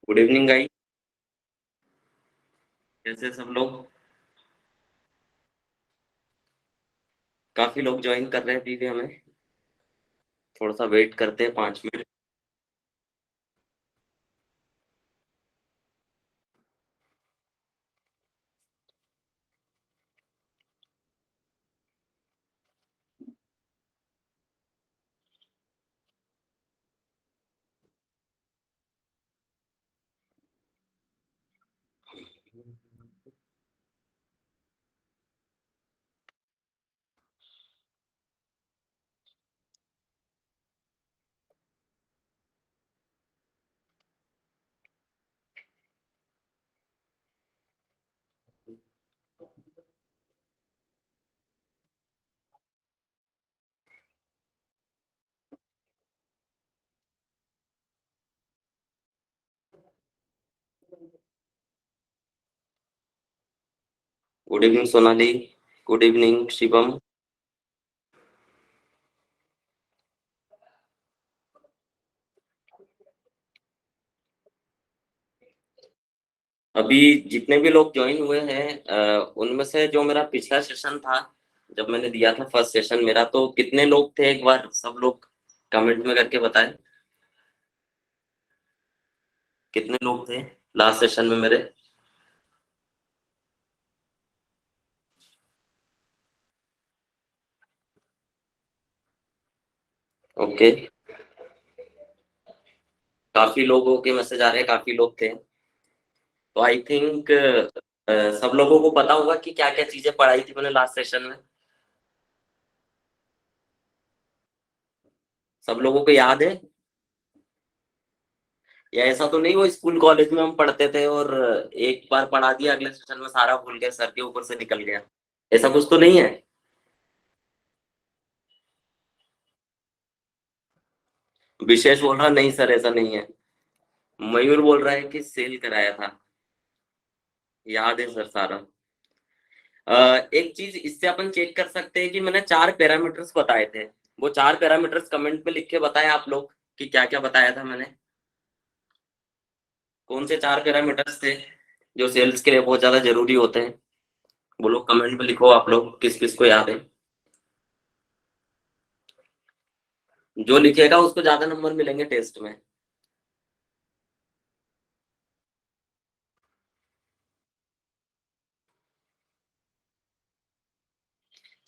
Good evening guys. कैसे सब लोग? काफी लोग ज्वाइन कर रहे हैं अभी भी हमें। थोड़ा सा वेट करते हैं 5 minute. Good evening Sonali. Good evening Shivam. अभी जितने भी लोग ज्वाइन हुए हैं उनमें से जो मेरा पिछला सेशन था, जब मैंने दिया था फर्स्ट सेशन मेरा, तो कितने लोग थे एक बार सब लोग कमेंट में करके बताएं। कितने लोग थे लास्ट सेशन में मेरे? ओके। काफी लोगों के मैसेज आ रहे हैं, काफी लोग थे। तो आई थिंक सब लोगों को पता होगा कि क्या क्या चीजें पढ़ाई थी मैंने लास्ट सेशन में। सब लोगों को याद है? या ऐसा तो नहीं वो स्कूल कॉलेज में हम पढ़ते थे और एक बार पढ़ा दिया, अगले सेशन में सारा भूल गए, सर के ऊपर से निकल गया। ऐसा कुछ तो नहीं है? विशेष बोल रहा नहीं सर ऐसा नहीं है। मयूर बोल रहा है कि सेल कराया था। याद है सर सारा। एक चीज इससे अपन चेक कर सकते हैं कि मैंने 4 पैरामीटर्स बताए थे। वो 4 पैरामीटर्स कमेंट में लिख के बताएं आप लोग कि क्या क्या बताया था मैंने। कौन से 4 पैरामीटर्स थे जो सेल्स के लिए बहुत ज्यादा जरूरी होते हैं? वो लोग कमेंट में लिखो आप लोग, किस किस को याद है। जो लिखेगा उसको ज्यादा नंबर मिलेंगे टेस्ट में।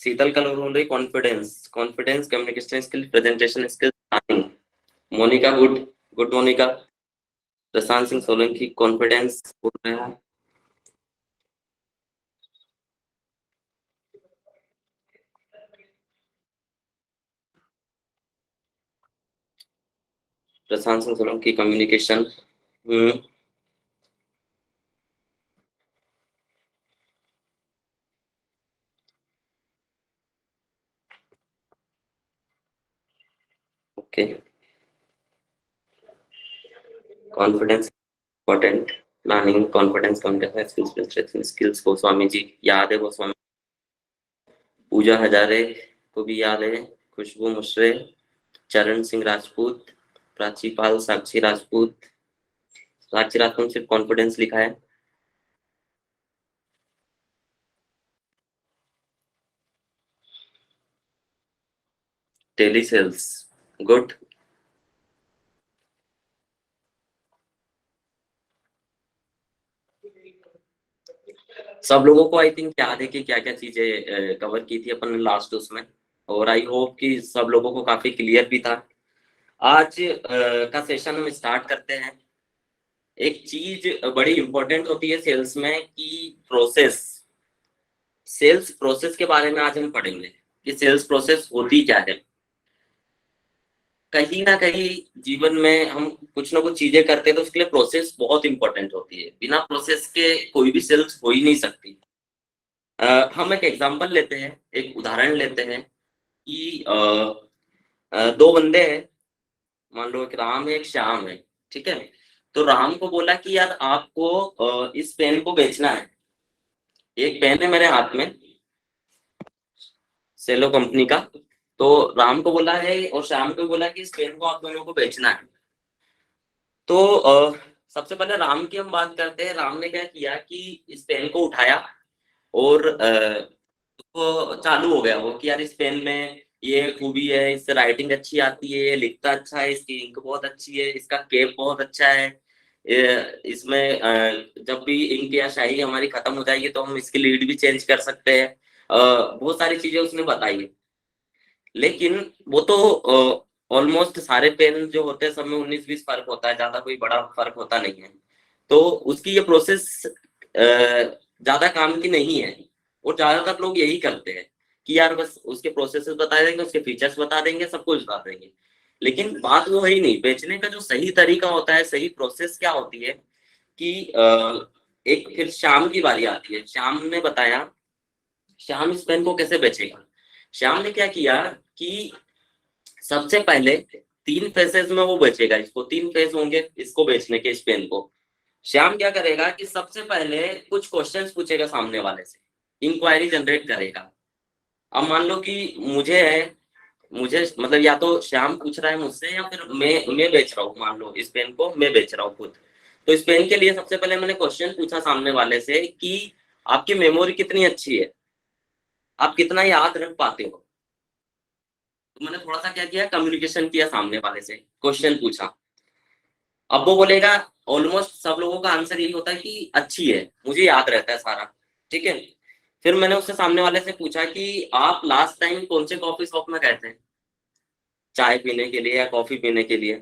शीतल कल बोल रही confidence. Confidence, communication skill, presentation skill, planning. Monika good. Good Monika. Prashant Singh Solanki confidence बोल रहे हैं। Prashant Singh Solanki communication. Hmm. Okay. Confidence important. Planning, confidence, communication skills, presentation skills को स्वामी जी याद है, वो स्वामी। पूजा हजारे को भी याद है। खुशबू मुश्रे, चरण सिंह राजपूत, प्राचीपाल साक्षी राजपूत। साक्षी राजपूत सिर्फ कॉन्फिडेंस लिखा है। Telesales. गुड। सब लोगों को आई थिंक याद है कि क्या क्या चीजें कवर की थी अपन ने लास्ट उसमें। और आई होप कि सब लोगों को काफी क्लियर भी था। आज का सेशन हम स्टार्ट करते हैं। एक चीज बड़ी इंपॉर्टेंट होती है सेल्स में कि प्रोसेस। सेल्स प्रोसेस के बारे में आज हम पढ़ेंगे कि सेल्स प्रोसेस होती क्या है। कहीं ना कहीं जीवन में हम कुछ ना कुछ चीजें करते हैं तो उसके लिए प्रोसेस बहुत इंपॉर्टेंट होती है। बिना प्रोसेस के कोई भी सेल्स हो ही नहीं सकती। हम एक एग्जांपल लेते हैं, एक उदाहरण लेते हैं कि दो बंदे हैं। मान लो एक राम है एक श्याम है। ठीक है। तो राम को बोला कि यार आपको इस पेन को बेचना है। एक पेन है मेरे हाथ में, सेलो कंपनी का। तो राम को बोला है और श्याम को बोला कि इस पेन को आप दोनों को बेचना है। तो सबसे पहले राम की हम बात करते हैं। राम ने क्या किया कि इस पेन को उठाया और वो चालू हो गया वो कि यार इस पेन में ये खूबी है, इससे राइटिंग अच्छी आती है, ये लिखता अच्छा है, इसकी इंक बहुत अच्छी है, इसका केप बहुत अच्छा है, इसमें जब भी इंक या शाही हमारी खत्म हो जाएगी तो हम इसकी लीड भी चेंज कर सकते हैं। बहुत सारी चीजें उसने बताई है। लेकिन वो तो ऑलमोस्ट सारे पेन जो होते हैं सब में 19-20 फर्क होता है, ज्यादा कोई बड़ा फर्क होता नहीं है। तो उसकी ये प्रोसेस ज्यादा काम की नहीं है, और ज्यादातर लोग यही करते हैं कि यार बस उसके प्रोसेस बता देंगे, उसके फीचर्स बता देंगे, सब कुछ बता देंगे। लेकिन बात वो है ही नहीं, बेचने का जो सही तरीका होता है, सही प्रोसेस क्या होती है कि एक फिर शाम की बारी आती है। शाम ने बताया श्याम इस पेन को कैसे बेचेगा। श्याम ने क्या किया कि सबसे पहले 3 फेजेस में वो बेचेगा इसको, 3 फेज होंगे इसको बेचने के, इस पेन को। श्याम क्या करेगा कि सबसे पहले कुछ क्वेश्चंस पूछेगा सामने वाले से, इंक्वायरी जनरेट करेगा। अब मान लो कि मुझे मतलब या तो श्याम पूछ रहा है मुझसे या फिर मैं बेच रहा हूँ, मान लो इस पेन को मैं बेच रहा हूँ खुद। तो इस पेन के लिए सबसे पहले मैंने क्वेश्चन पूछा सामने वाले से कि आपकी मेमोरी कितनी अच्छी है, आप कितना याद रख पाते हो। तो मैंने थोड़ा सा क्या किया, कम्युनिकेशन किया सामने वाले से, क्वेश्चन पूछा। अब वो बोलेगा, ऑलमोस्ट सब लोगों का आंसर यही होता है कि अच्छी है, मुझे याद रहता है सारा। ठीक है। फिर मैंने उससे सामने वाले से पूछा कि आप लास्ट टाइम कौन से कॉफी शॉप में गए थे, चाय पीने के लिए या कॉफी पीने के लिए।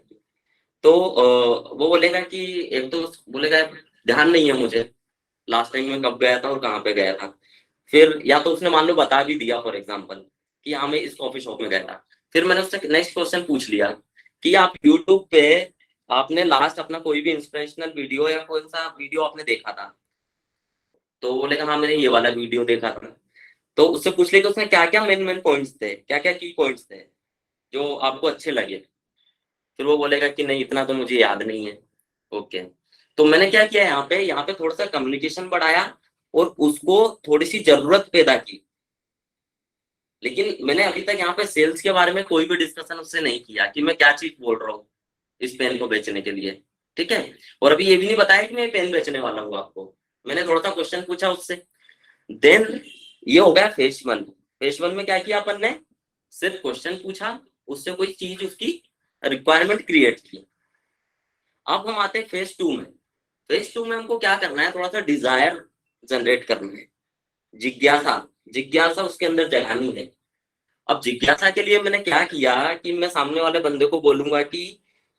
तो वो बोलेगा कि एक तो बोलेगा ध्यान नहीं है मुझे लास्ट टाइम मैं कब गया था और कहाँ पे गया था। फिर या तो उसने मान लो बता भी दिया फॉर एग्जाम्पल कि हाँ मैं इस कॉफी शॉप में गया था। फिर मैंने उससे नेक्स्ट क्वेश्चन पूछ लिया कि आप यूट्यूब पे आपने लास्ट अपना कोई भी इंस्पिरेशनल वीडियो या कौन सा वीडियो आपने देखा था। तो वो बोलेगा हाँ मैंने ये वाला वीडियो देखा था। तो उससे पूछ लिया कि उसमें क्या क्या मेन मेन पॉइंट्स थे, क्या क्या की पॉइंट्स थे जो आपको अच्छे लगे। फिर वो बोलेगा कि नहीं इतना तो मुझे याद नहीं है। ओके। तो मैंने क्या किया, यहाँ पे थोड़ा सा कम्युनिकेशन बढ़ाया और उसको थोड़ी सी जरूरत पैदा की। लेकिन मैंने अभी तक यहाँ पे सेल्स के बारे में कोई भी डिस्कशन उससे नहीं किया कि मैं क्या चीज बोल रहा हूँ इस पेन को बेचने के लिए। ठीक है। और अभी ये भी नहीं बताया कि मैं पेन बेचने वाला हूँ आपको। मैंने थोड़ा सा क्वेश्चन पूछा उससे। देन ये हो गया फेज 1। फेज 1 में क्या किया अपन ने, सिर्फ क्वेश्चन पूछा, उससे कोई चीज उसकी रिक्वायरमेंट क्रिएट की। अब हम आते हैं फेज 2 में। फेज 2 में हमको क्या करना है, थोड़ा सा डिजायर जनरेट करना है, जिज्ञासा। जिज्ञासा उसके अंदर जगानी है। अब जिज्ञासा के लिए मैंने क्या किया कि मैं सामने वाले बंदे को बोलूंगा कि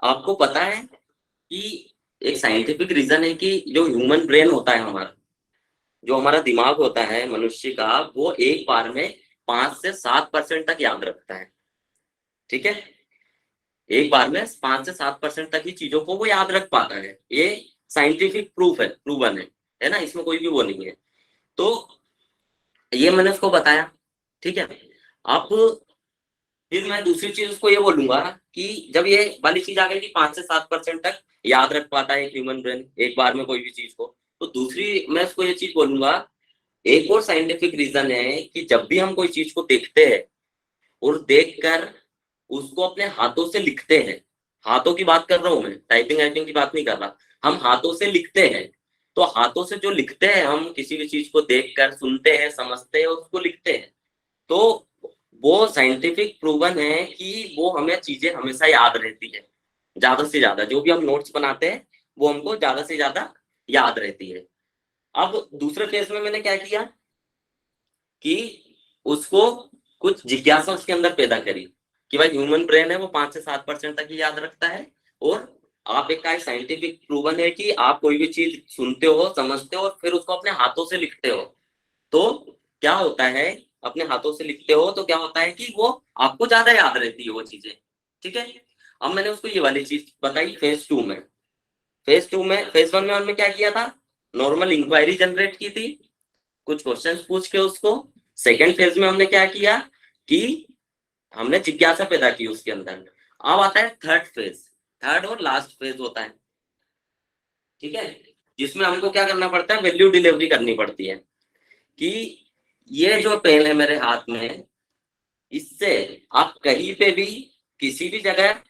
आपको पता है कि एक साइंटिफिक रीजन है कि जो ह्यूमन ब्रेन होता है हमारा, जो हमारा दिमाग होता है मनुष्य का, वो एक बार में 5 से 7% तक याद रखता है। ठीक है। एक बार में 5 से 7% तक ही चीजों को वो याद रख पाता है। ये साइंटिफिक प्रूफ है, प्रूवन है ना, इसमें कोई भी वो नहीं है। तो ये मैंने उसको बताया। ठीक है। अब फिर मैं दूसरी चीज उसको ये बोलूंगा कि जब ये वाली चीज आ गई कि 5 से 7% तक याद रख पाता है ह्यूमन ब्रेन एक बार में कोई भी चीज को, तो दूसरी मैं उसको ये चीज बोलूंगा, एक और साइंटिफिक रीजन है कि जब भी हम कोई चीज को देखते हैं और देखकर उसको अपने हाथों से लिखते हैं, हाथों की बात कर रहा हूं मैं, टाइपिंग वाइपिंग की बात नहीं कर रहा, हम हाथों से लिखते हैं। तो हाथों से जो लिखते हैं हम किसी भी चीज को देखकर, सुनते हैं, समझते हैं और उसको लिखते हैं, तो वो साइंटिफिक प्रूवन है कि वो हमें चीजें हमेशा याद रहती है। ज्यादा से ज्यादा जो भी हम नोट्स बनाते हैं वो हमको ज्यादा से ज्यादा याद रहती है। अब दूसरे फेज में मैंने क्या किया कि उसको कुछ जिज्ञासा उसके अंदर पैदा करी कि भाई ह्यूमन ब्रेन है वो 5 से 7% तक ही याद रखता है। और आप एक का साइंटिफिक प्रूवन है कि आप कोई भी चीज सुनते हो, समझते हो और फिर उसको अपने हाथों से लिखते हो, तो क्या होता है, अपने हाथों से लिखते हो तो क्या होता है कि वो आपको ज्यादा याद रहती है वो चीजें। ठीक है। अब मैंने उसको ये वाली चीज बताई फेज 2 में। फेज 1 में हमने क्या किया था, नॉर्मल इंक्वायरी जनरेट की थी, कुछ क्वेश्चंस पूछ के उसको। सेकेंड फेज में हमने क्या किया कि हमने जिज्ञासा पैदा की उसके अंदर। अब आता है थर्ड फेज। थर्ड और लास्ट फेज होता है। ठीक है। जिसमें हमको क्या करना पड़ता है, वैल्यू डिलीवरी करनी पड़ती है कि ये जो पेन है मेरे हाथ में, इससे आप कहीं पे भी किसी भी जगह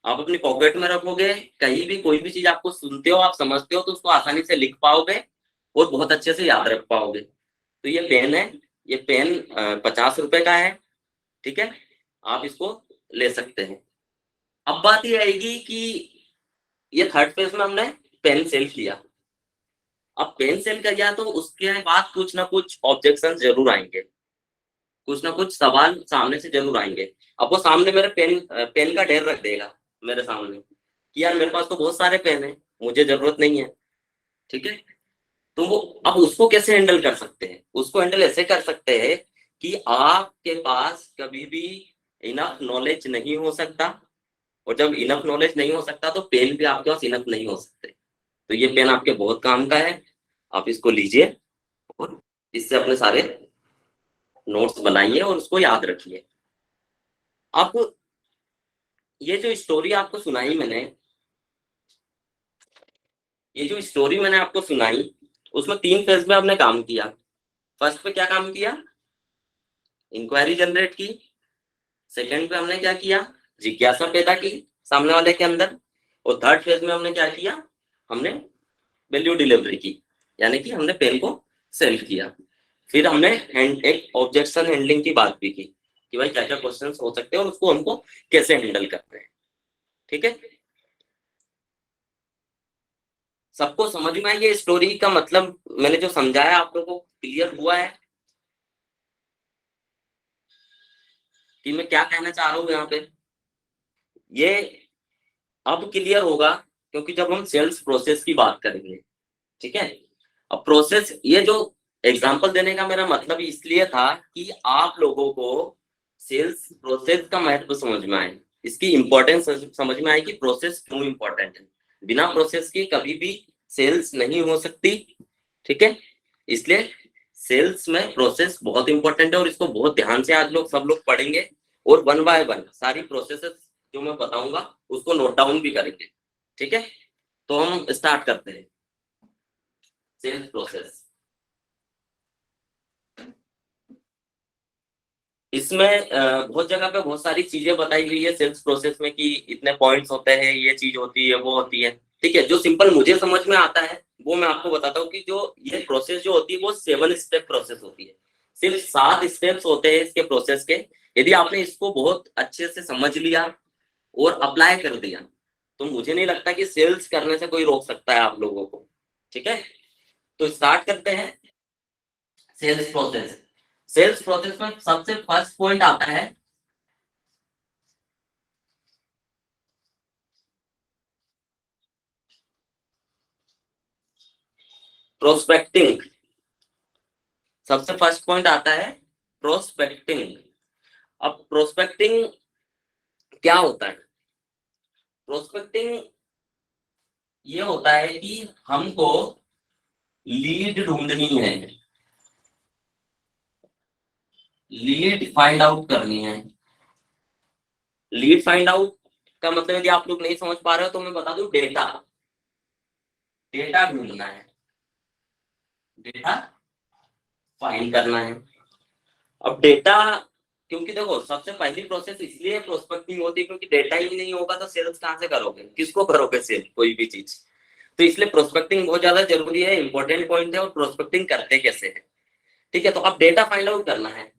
आप अपनी पॉकेट में रखोगे, कहीं भी कोई भी चीज आपको सुनते हो, आप समझते हो, तो उसको आसानी से लिख पाओगे और बहुत अच्छे से याद रख पाओगे। तो ये पेन है, ये पेन 50 रुपए का है, ठीक है, आप इसको ले सकते हैं। अब बात ये आएगी कि ये थर्ड फेज में हमने पेन सेल किया। अब पेन सेल किया तो उसके बाद कुछ ना कुछ ऑब्जेक्शन जरूर आएंगे, कुछ ना कुछ सवाल सामने से जरूर आएंगे। अब वो सामने मेरे पेन का ढेर रख देगा मेरे सामने कि यार मेरे पास तो बहुत सारे पेन है, मुझे जरूरत नहीं है, ठीक है। तो वो अब उसको कैसे हैंडल कर सकते हैं? उसको हैंडल ऐसे कर सकते हैं कि आपके पास कभी भी इनफ नॉलेज नहीं हो सकता, और जब इनफ नॉलेज नहीं हो सकता तो पेन भी आपके पास इनफ नहीं हो सकते। तो ये पेन आपके बहुत काम का है, आप इसको लीजिए और इससे अपने सारे नोट्स बनाइए और उसको याद रखिए। आप ये जो स्टोरी आपको सुनाई मैंने, ये जो स्टोरी मैंने आपको सुनाई, उसमें 3 फेज में आपने काम किया। फर्स्ट पे क्या काम किया? इंक्वायरी जनरेट की। सेकंड पे हमने क्या किया? जिज्ञासा पैदा की सामने वाले के अंदर। और थर्ड फेज में हमने क्या किया? हमने वैल्यू डिलीवरी की, यानी कि हमने पेन को सेल किया। फिर हमने एक ऑब्जेक्शन हैंडलिंग की बात भी की कि भाई क्या क्या क्वेश्चन हो सकते हैं और उसको हमको कैसे हैंडल करते हैं, ठीक है। सबको समझ में आई ये स्टोरी का मतलब? मैंने जो समझाया आप लोगों को क्लियर हुआ है कि मैं क्या कहना चाह रहा हूँ यहाँ पे? ये अब क्लियर होगा क्योंकि जब हम सेल्स प्रोसेस की बात करेंगे, ठीक है। अब प्रोसेस, ये जो एग्जांपल देने का मेरा मतलब इसलिए था कि आप लोगों को सेल्स प्रोसेस का महत्व समझ में आए, इसकी इंपॉर्टेंस समझ में आए कि प्रोसेस क्यों इंपॉर्टेंट है। बिना प्रोसेस के कभी भी सेल्स नहीं हो सकती, ठीक है। इसलिए सेल्स में प्रोसेस बहुत इंपॉर्टेंट है और इसको बहुत ध्यान से आज लोग सब लोग पढ़ेंगे और वन बाय वन सारी प्रोसेसेस जो मैं बताऊंगा उसको नोट डाउन भी करेंगे, ठीक है। तो हम स्टार्ट करते हैं सेल्स प्रोसेस। इसमें बहुत जगह पे बहुत सारी चीजें बताई गई है सेल्स प्रोसेस में कि इतने पॉइंट्स होते हैं, ये चीज होती है, वो होती है, ठीक है। जो सिंपल मुझे समझ में आता है वो मैं आपको बताता हूँ कि जो ये प्रोसेस जो होती है वो 7 स्टेप प्रोसेस होती है। सिर्फ 7 स्टेप्स होते हैं इसके प्रोसेस के। यदि आपने इसको बहुत अच्छे से समझ लिया और अप्लाई कर दिया तो मुझे नहीं लगता कि सेल्स करने से कोई रोक सकता है आप लोगों को, ठीक है। तो स्टार्ट करते हैं सेल्स प्रोसेस। सेल्स प्रोसेस में सबसे फर्स्ट पॉइंट आता है प्रोस्पेक्टिंग। सबसे फर्स्ट पॉइंट आता है प्रोस्पेक्टिंग। अब प्रोस्पेक्टिंग क्या होता है? प्रोस्पेक्टिंग ये होता है कि हमको लीड ढूंढनी है, लीड फाइंड आउट करनी है। लीड फाइंड आउट का मतलब यदि आप लोग नहीं समझ पा रहे हो तो मैं बता दूं, डेटा, डेटा ढूंढना है, डेटा फाइंड करना है। अब डेटा, क्योंकि देखो सबसे पहली प्रोसेस इसलिए प्रोस्पेक्टिंग होती है क्योंकि डेटा ही नहीं होगा तो सेल्स कहां से करोगे, किसको करोगे सेल कोई भी चीज। तो इसलिए प्रोस्पेक्टिंग बहुत ज्यादा जरूरी है, इंपॉर्टेंट पॉइंट है। और प्रोस्पेक्टिंग करते कैसे है, ठीक है। तो अब डेटा फाइंड आउट करना है।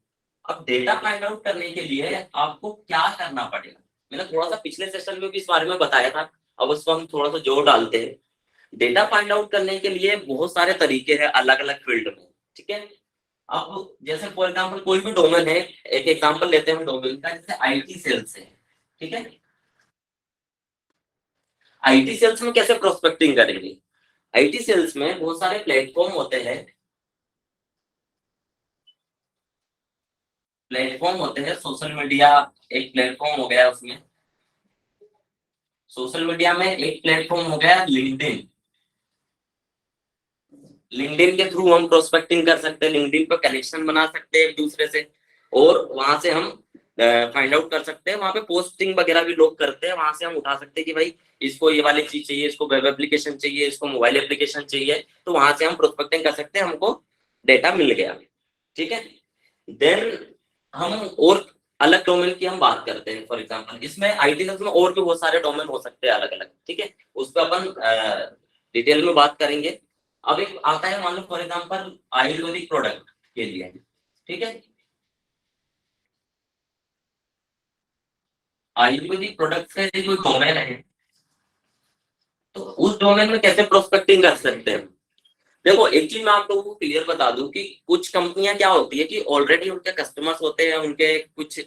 अब डेटा फाइंड आउट करने के लिए आपको क्या करना पड़ेगा? मैंने थोड़ा सा पिछले सेशन में भी इस बारे में बताया था, अब उसको हम थोड़ा सा जोर डालते हैं। डेटा फाइंड आउट करने के लिए बहुत सारे तरीके हैं अलग अलग फील्ड में, ठीक है। अब जैसे फॉर एग्जांपल कोई भी डोमेन है, एक एग्जांपल लेते हैं हम डोमेन का, जैसे आईटी सेल्स है, ठीक है। आईटी सेल्स में कैसे प्रोस्पेक्टिंग करेंगे? आईटी सेल्स में बहुत सारे प्लेटफॉर्म होते हैं, प्लेटफॉर्म होते हैं। सोशल मीडिया एक प्लेटफॉर्म हो गया, उसमें सोशल मीडिया में एक प्लेटफॉर्म हो गया लिंक्डइन। लिंक्डइन के थ्रू हम प्रोस्पेक्टिंग कर सकते हैं, लिंक्डइन पर कनेक्शन बना सकते हैं एक दूसरे से, और वहां से हम फाइंड आउट कर सकते हैं। वहां पे पोस्टिंग वगैरह भी लोग करते हैं, वहां से हम उठा सकते हैं कि भाई इसको ये वाली चीज चाहिए, इसको वेब एप्लीकेशन चाहिए, इसको मोबाइल एप्लीकेशन चाहिए, तो वहां से हम प्रोस्पेक्टिंग कर सकते हैं, हमको डेटा मिल गया, ठीक है। देन हम और अलग डोमेन की हम बात करते हैं। फॉर एग्जांपल इसमें आईटी सेल्स में और भी बहुत सारे डोमेन हो सकते हैं अलग अलग, ठीक है, उस पर अपन डिटेल में बात करेंगे। अब एक आता है मान लो फॉर एग्जांपल आयुर्वेदिक प्रोडक्ट के लिए, ठीक है, आयुर्वेदिक प्रोडक्ट से जो डोमेन है, तो उस डोमेन में कैसे प्रोस्पेक्टिंग कर सकते हैं। देखो एक चीज मैं आप लोगों को क्लियर बता दूं कि कुछ कंपनियां क्या होती है कि ऑलरेडी उनके कस्टमर्स होते हैं, उनके कुछ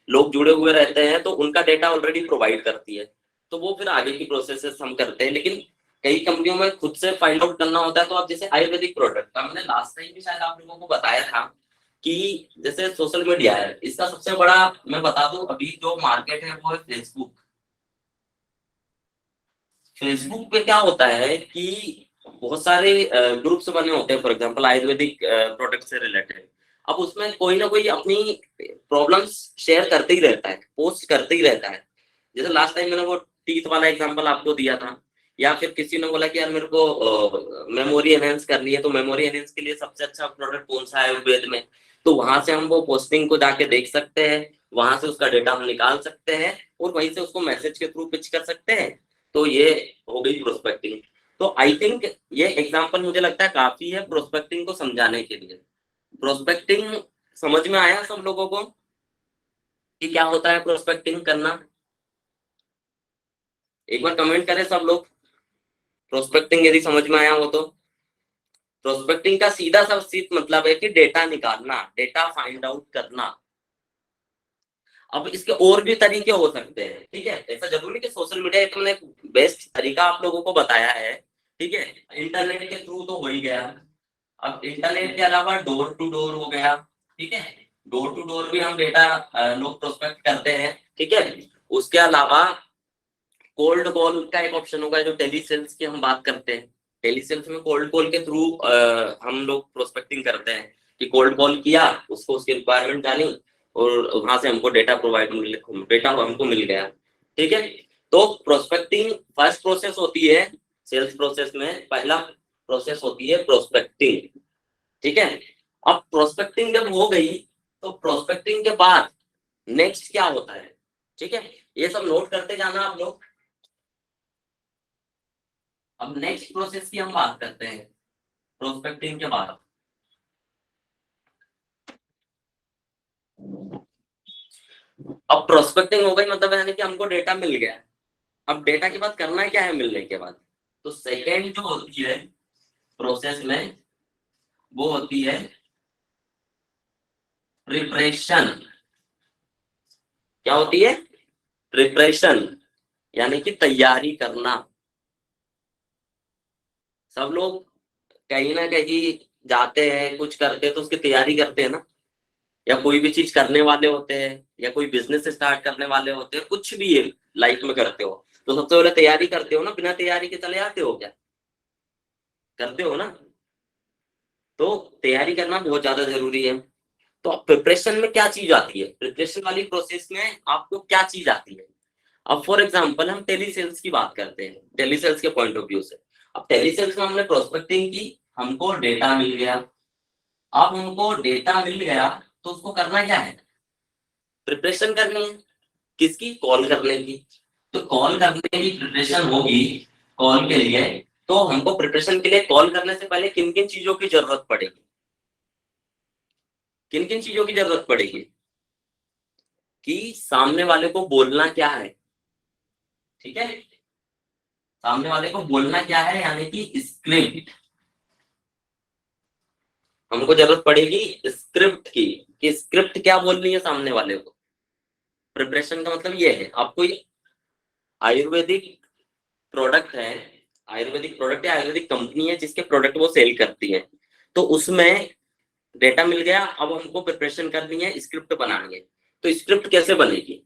लोग जुड़े हुए रहते हैं, तो उनका डेटा ऑलरेडी प्रोवाइड करती है, तो वो फिर आगे की प्रोसेसेस हम करते हैं। लेकिन कई कंपनियों में खुद से फाइंड आउट करना होता है। तो आप जैसे आयुर्वेदिक प्रोडक्ट का मैंने लास्ट टाइम भी शायद आप लोगों को बताया था कि जैसे सोशल मीडिया है, इसका सबसे बड़ा मैं बता दूं अभी जो मार्केट है वो है फेसबुक। फेसबुक पे क्या होता है कि बहुत सारे ग्रुप्स बने होते हैं, फॉर एग्जांपल आयुर्वेदिक प्रोडक्ट से रिलेटेड। अब उसमें कोई ना कोई अपनी प्रॉब्लम्स शेयर करते ही रहता है, पोस्ट करते ही रहता है। जैसे लास्ट टाइम मैंने वो टीथ वाला एग्जांपल आपको दिया था, या फिर किसी ने बोला कि यार मेरे को मेमोरी एनहेंस करनी है, तो मेमोरी एनहेंस के लिए सबसे अच्छा प्रोडक्ट कौन सा है आयुर्वेद में, तो वहां से हम वो पोस्टिंग को जाके देख सकते हैं, वहां से उसका डेटा हम निकाल सकते हैं और वहीं से उसको मैसेज के थ्रू पिच कर सकते हैं। तो ये हो गई प्रोस्पेक्टिंग। तो आई थिंक ये एग्जांपल मुझे लगता है काफी है प्रोस्पेक्टिंग को समझाने के लिए। प्रोस्पेक्टिंग समझ में आया सब लोगों को कि क्या होता है प्रोस्पेक्टिंग करना? एक बार कमेंट करें सब लोग, प्रोस्पेक्टिंग यदि समझ में आया हो तो। प्रोस्पेक्टिंग का सीधा सा सीधा मतलब है कि डेटा निकालना, डेटा फाइंड आउट करना। अब इसके और भी तरीके हो सकते हैं, ठीक है, ऐसा जरूरी नहीं कि सोशल मीडिया एक मैंने बेस्ट तरीका आप लोगों को बताया है, ठीक है। इंटरनेट के थ्रू तो हो ही गया। अब इंटरनेट के अलावा डोर टू डोर हो गया, ठीक है, डोर टू डोर भी हम डेटा लोग प्रोस्पेक्ट करते हैं, ठीक है। उसके अलावा कोल्ड कॉल का एक ऑप्शन होगा, जो टेली सेल्स की हम बात करते हैं। टेली सेल्स में कोल्ड कॉल के थ्रू हम लोग प्रोस्पेक्टिंग करते हैं कि कोल्ड कॉल किया, उसको उसकी रिक्वायरमेंट जानी और वहां से हमको डेटा प्रोवाइड डेटा हमको मिल गया, ठीक है। तो प्रोस्पेक्टिंग फर्स्ट प्रोसेस होती है सेल्स प्रोसेस में, पहला प्रोसेस होती है प्रोस्पेक्टिंग, ठीक है। अब प्रोस्पेक्टिंग जब हो गई, तो प्रोस्पेक्टिंग के बाद नेक्स्ट क्या होता है, ठीक है, ये सब नोट करते जाना आप लोग। अब नेक्स्ट प्रोसेस की हम बात करते हैं प्रोस्पेक्टिंग के बाद। अब प्रोस्पेक्टिंग हो गई मतलब यानी कि हमको डेटा मिल गया। अब डेटा के बाद करना क्या है मिलने के बाद? तो सेकेंड जो होती है प्रोसेस में, वो होती है प्रिपरेशन। क्या होती है? प्रिपरेशन, यानी कि तैयारी करना। सब लोग कहीं ना कहीं जाते हैं, कुछ करते हैं तो उसकी तैयारी करते हैं ना, या कोई भी चीज करने वाले होते हैं, या कोई बिजनेस स्टार्ट करने वाले होते हैं, कुछ भी है लाइफ में करते हो, तो सबसे पहले तैयारी करते हो ना, बिना तैयारी के चले आते हो क्या? करते हो ना। तो तैयारी करना बहुत ज्यादा जरूरी है। तो प्रिपरेशन में क्या चीज आती है, प्रिपरेशन वाली प्रोसेस में आपको क्या चीज आती है? अब फॉर एग्जांपल हम टेली सेल्स की बात करते हैं, टेली सेल्स के पॉइंट ऑफ व्यू से। अब टेली सेल्स में हमने प्रोस्पेक्टिंग की, हमको डेटा मिल गया। अब हमको डेटा मिल गया तो उसको करना क्या है? प्रिपरेशन करनी है। किसकी? कॉल करने की। तो कॉल करने की प्रिपरेशन होगी कॉल के लिए। तो हमको प्रिपरेशन के लिए कॉल करने से पहले किन किन चीजों की जरूरत पड़ेगी? किन किन चीजों की जरूरत पड़ेगी? कि सामने वाले को बोलना क्या है, ठीक है, सामने वाले को बोलना क्या है, यानी कि स्क्रिप्ट। हमको जरूरत पड़ेगी स्क्रिप्ट की, कि स्क्रिप्ट क्या बोलनी है सामने वाले को। प्रिपरेशन का मतलब ये है, आप कोई आयुर्वेदिक प्रोडक्ट है, आयुर्वेदिक प्रोडक्ट है, आयुर्वेदिक कंपनी है जिसके प्रोडक्ट वो सेल करती है, तो उसमें डेटा मिल गया। अब हमको प्रिपरेशन करनी है, स्क्रिप्ट बनानी है। तो स्क्रिप्ट कैसे बनेगी?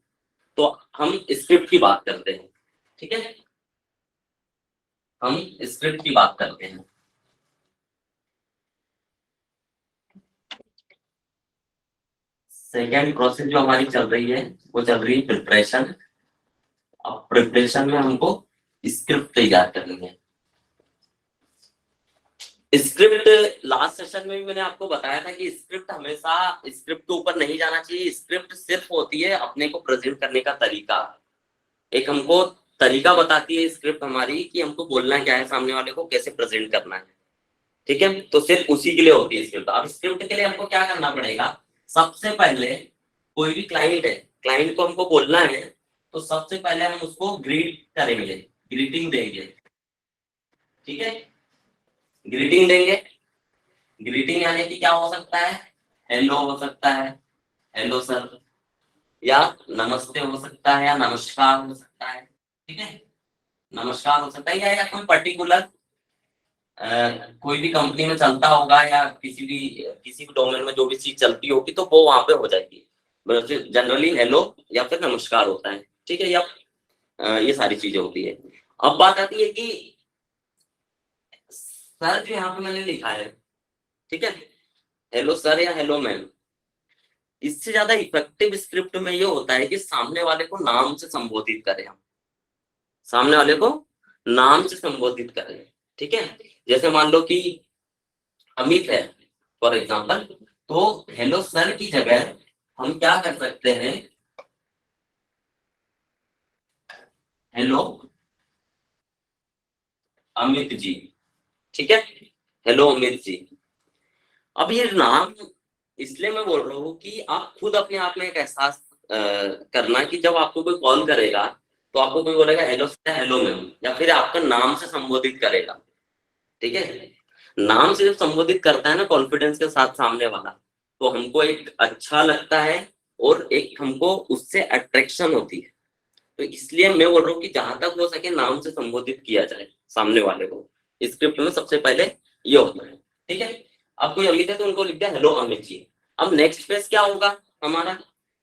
तो हम स्क्रिप्ट की बात करते हैं, ठीक है, हम स्क्रिप्ट की बात करते हैं। सेकेंड प्रोसेस जो हमारी चल रही है वो चल रही है प्रिपरेशन। अब प्रिपरेशन में हमको स्क्रिप्ट तैयार करनी है। स्क्रिप्ट लास्ट सेशन में भी मैंने आपको बताया था कि स्क्रिप्ट हमेशा स्क्रिप्ट के ऊपर नहीं जाना चाहिए। स्क्रिप्ट सिर्फ होती है अपने को प्रेजेंट करने का तरीका, एक हमको तरीका बताती है स्क्रिप्ट हमारी कि हमको बोलना क्या है, सामने वाले को कैसे प्रेजेंट करना है। ठीक है, तो सिर्फ उसी के लिए होती है स्क्रिप्ट। अब स्क्रिप्ट के लिए हमको क्या करना पड़ेगा, सबसे पहले कोई भी क्लाइंट है, क्लाइंट को हमको बोलना है, तो सबसे पहले हम उसको ग्रीट करेंगे, ग्रीटिंग देंगे। ठीक है, ग्रीटिंग देंगे। ग्रीटिंग यानी कि क्या हो सकता है, हेलो हो सकता है, हेलो सर, या नमस्ते हो सकता है, या नमस्कार हो सकता है। ठीक है, नमस्कार हो सकता है, या कोई पर्टिकुलर कोई भी कंपनी में चलता होगा, या किसी भी डोमेन में जो भी चीज चलती होगी तो वो वहां पे हो जाएगी। जनरली हेलो या फिर नमस्कार होता है। ठीक है, या ये सारी चीजें होती है। अब बात आती है कि सर जो यहाँ पे मैंने लिखा है, ठीक है, हेलो सर या हेलो मैम, इससे ज्यादा इफेक्टिव स्क्रिप्ट में ये होता है कि सामने वाले को नाम से संबोधित करें हम, सामने वाले को नाम से संबोधित करें। ठीक है, जैसे मान लो कि अमित है फॉर एग्जाम्पल, तो हेलो सर की जगह हम क्या कर सकते हैं, हेलो अमित जी। ठीक है, हेलो अमित जी। अब ये नाम इसलिए मैं बोल रहा हूँ कि आप खुद अपने आप में एक एहसास करना कि जब आपको कोई कॉल करेगा तो आपको कोई बोलेगा हेलो सर, हेलो मैम, या फिर आपका नाम से संबोधित करेगा। ठीक है, नाम से जब संबोधित करता है ना कॉन्फिडेंस के साथ सामने वाला, तो हमको एक अच्छा लगता है और एक हमको उससे अट्रैक्शन होती है। तो इसलिए मैं बोल रहा हूँ कि जहां तक हो सके नाम से संबोधित किया जाए सामने वाले को। स्क्रिप्ट में सबसे पहले ये होता है। ठीक है, अब कोई अमित है तो उनको लिख दिया हेलो अमित जी। अब नेक्स्ट पेज क्या होगा हमारा,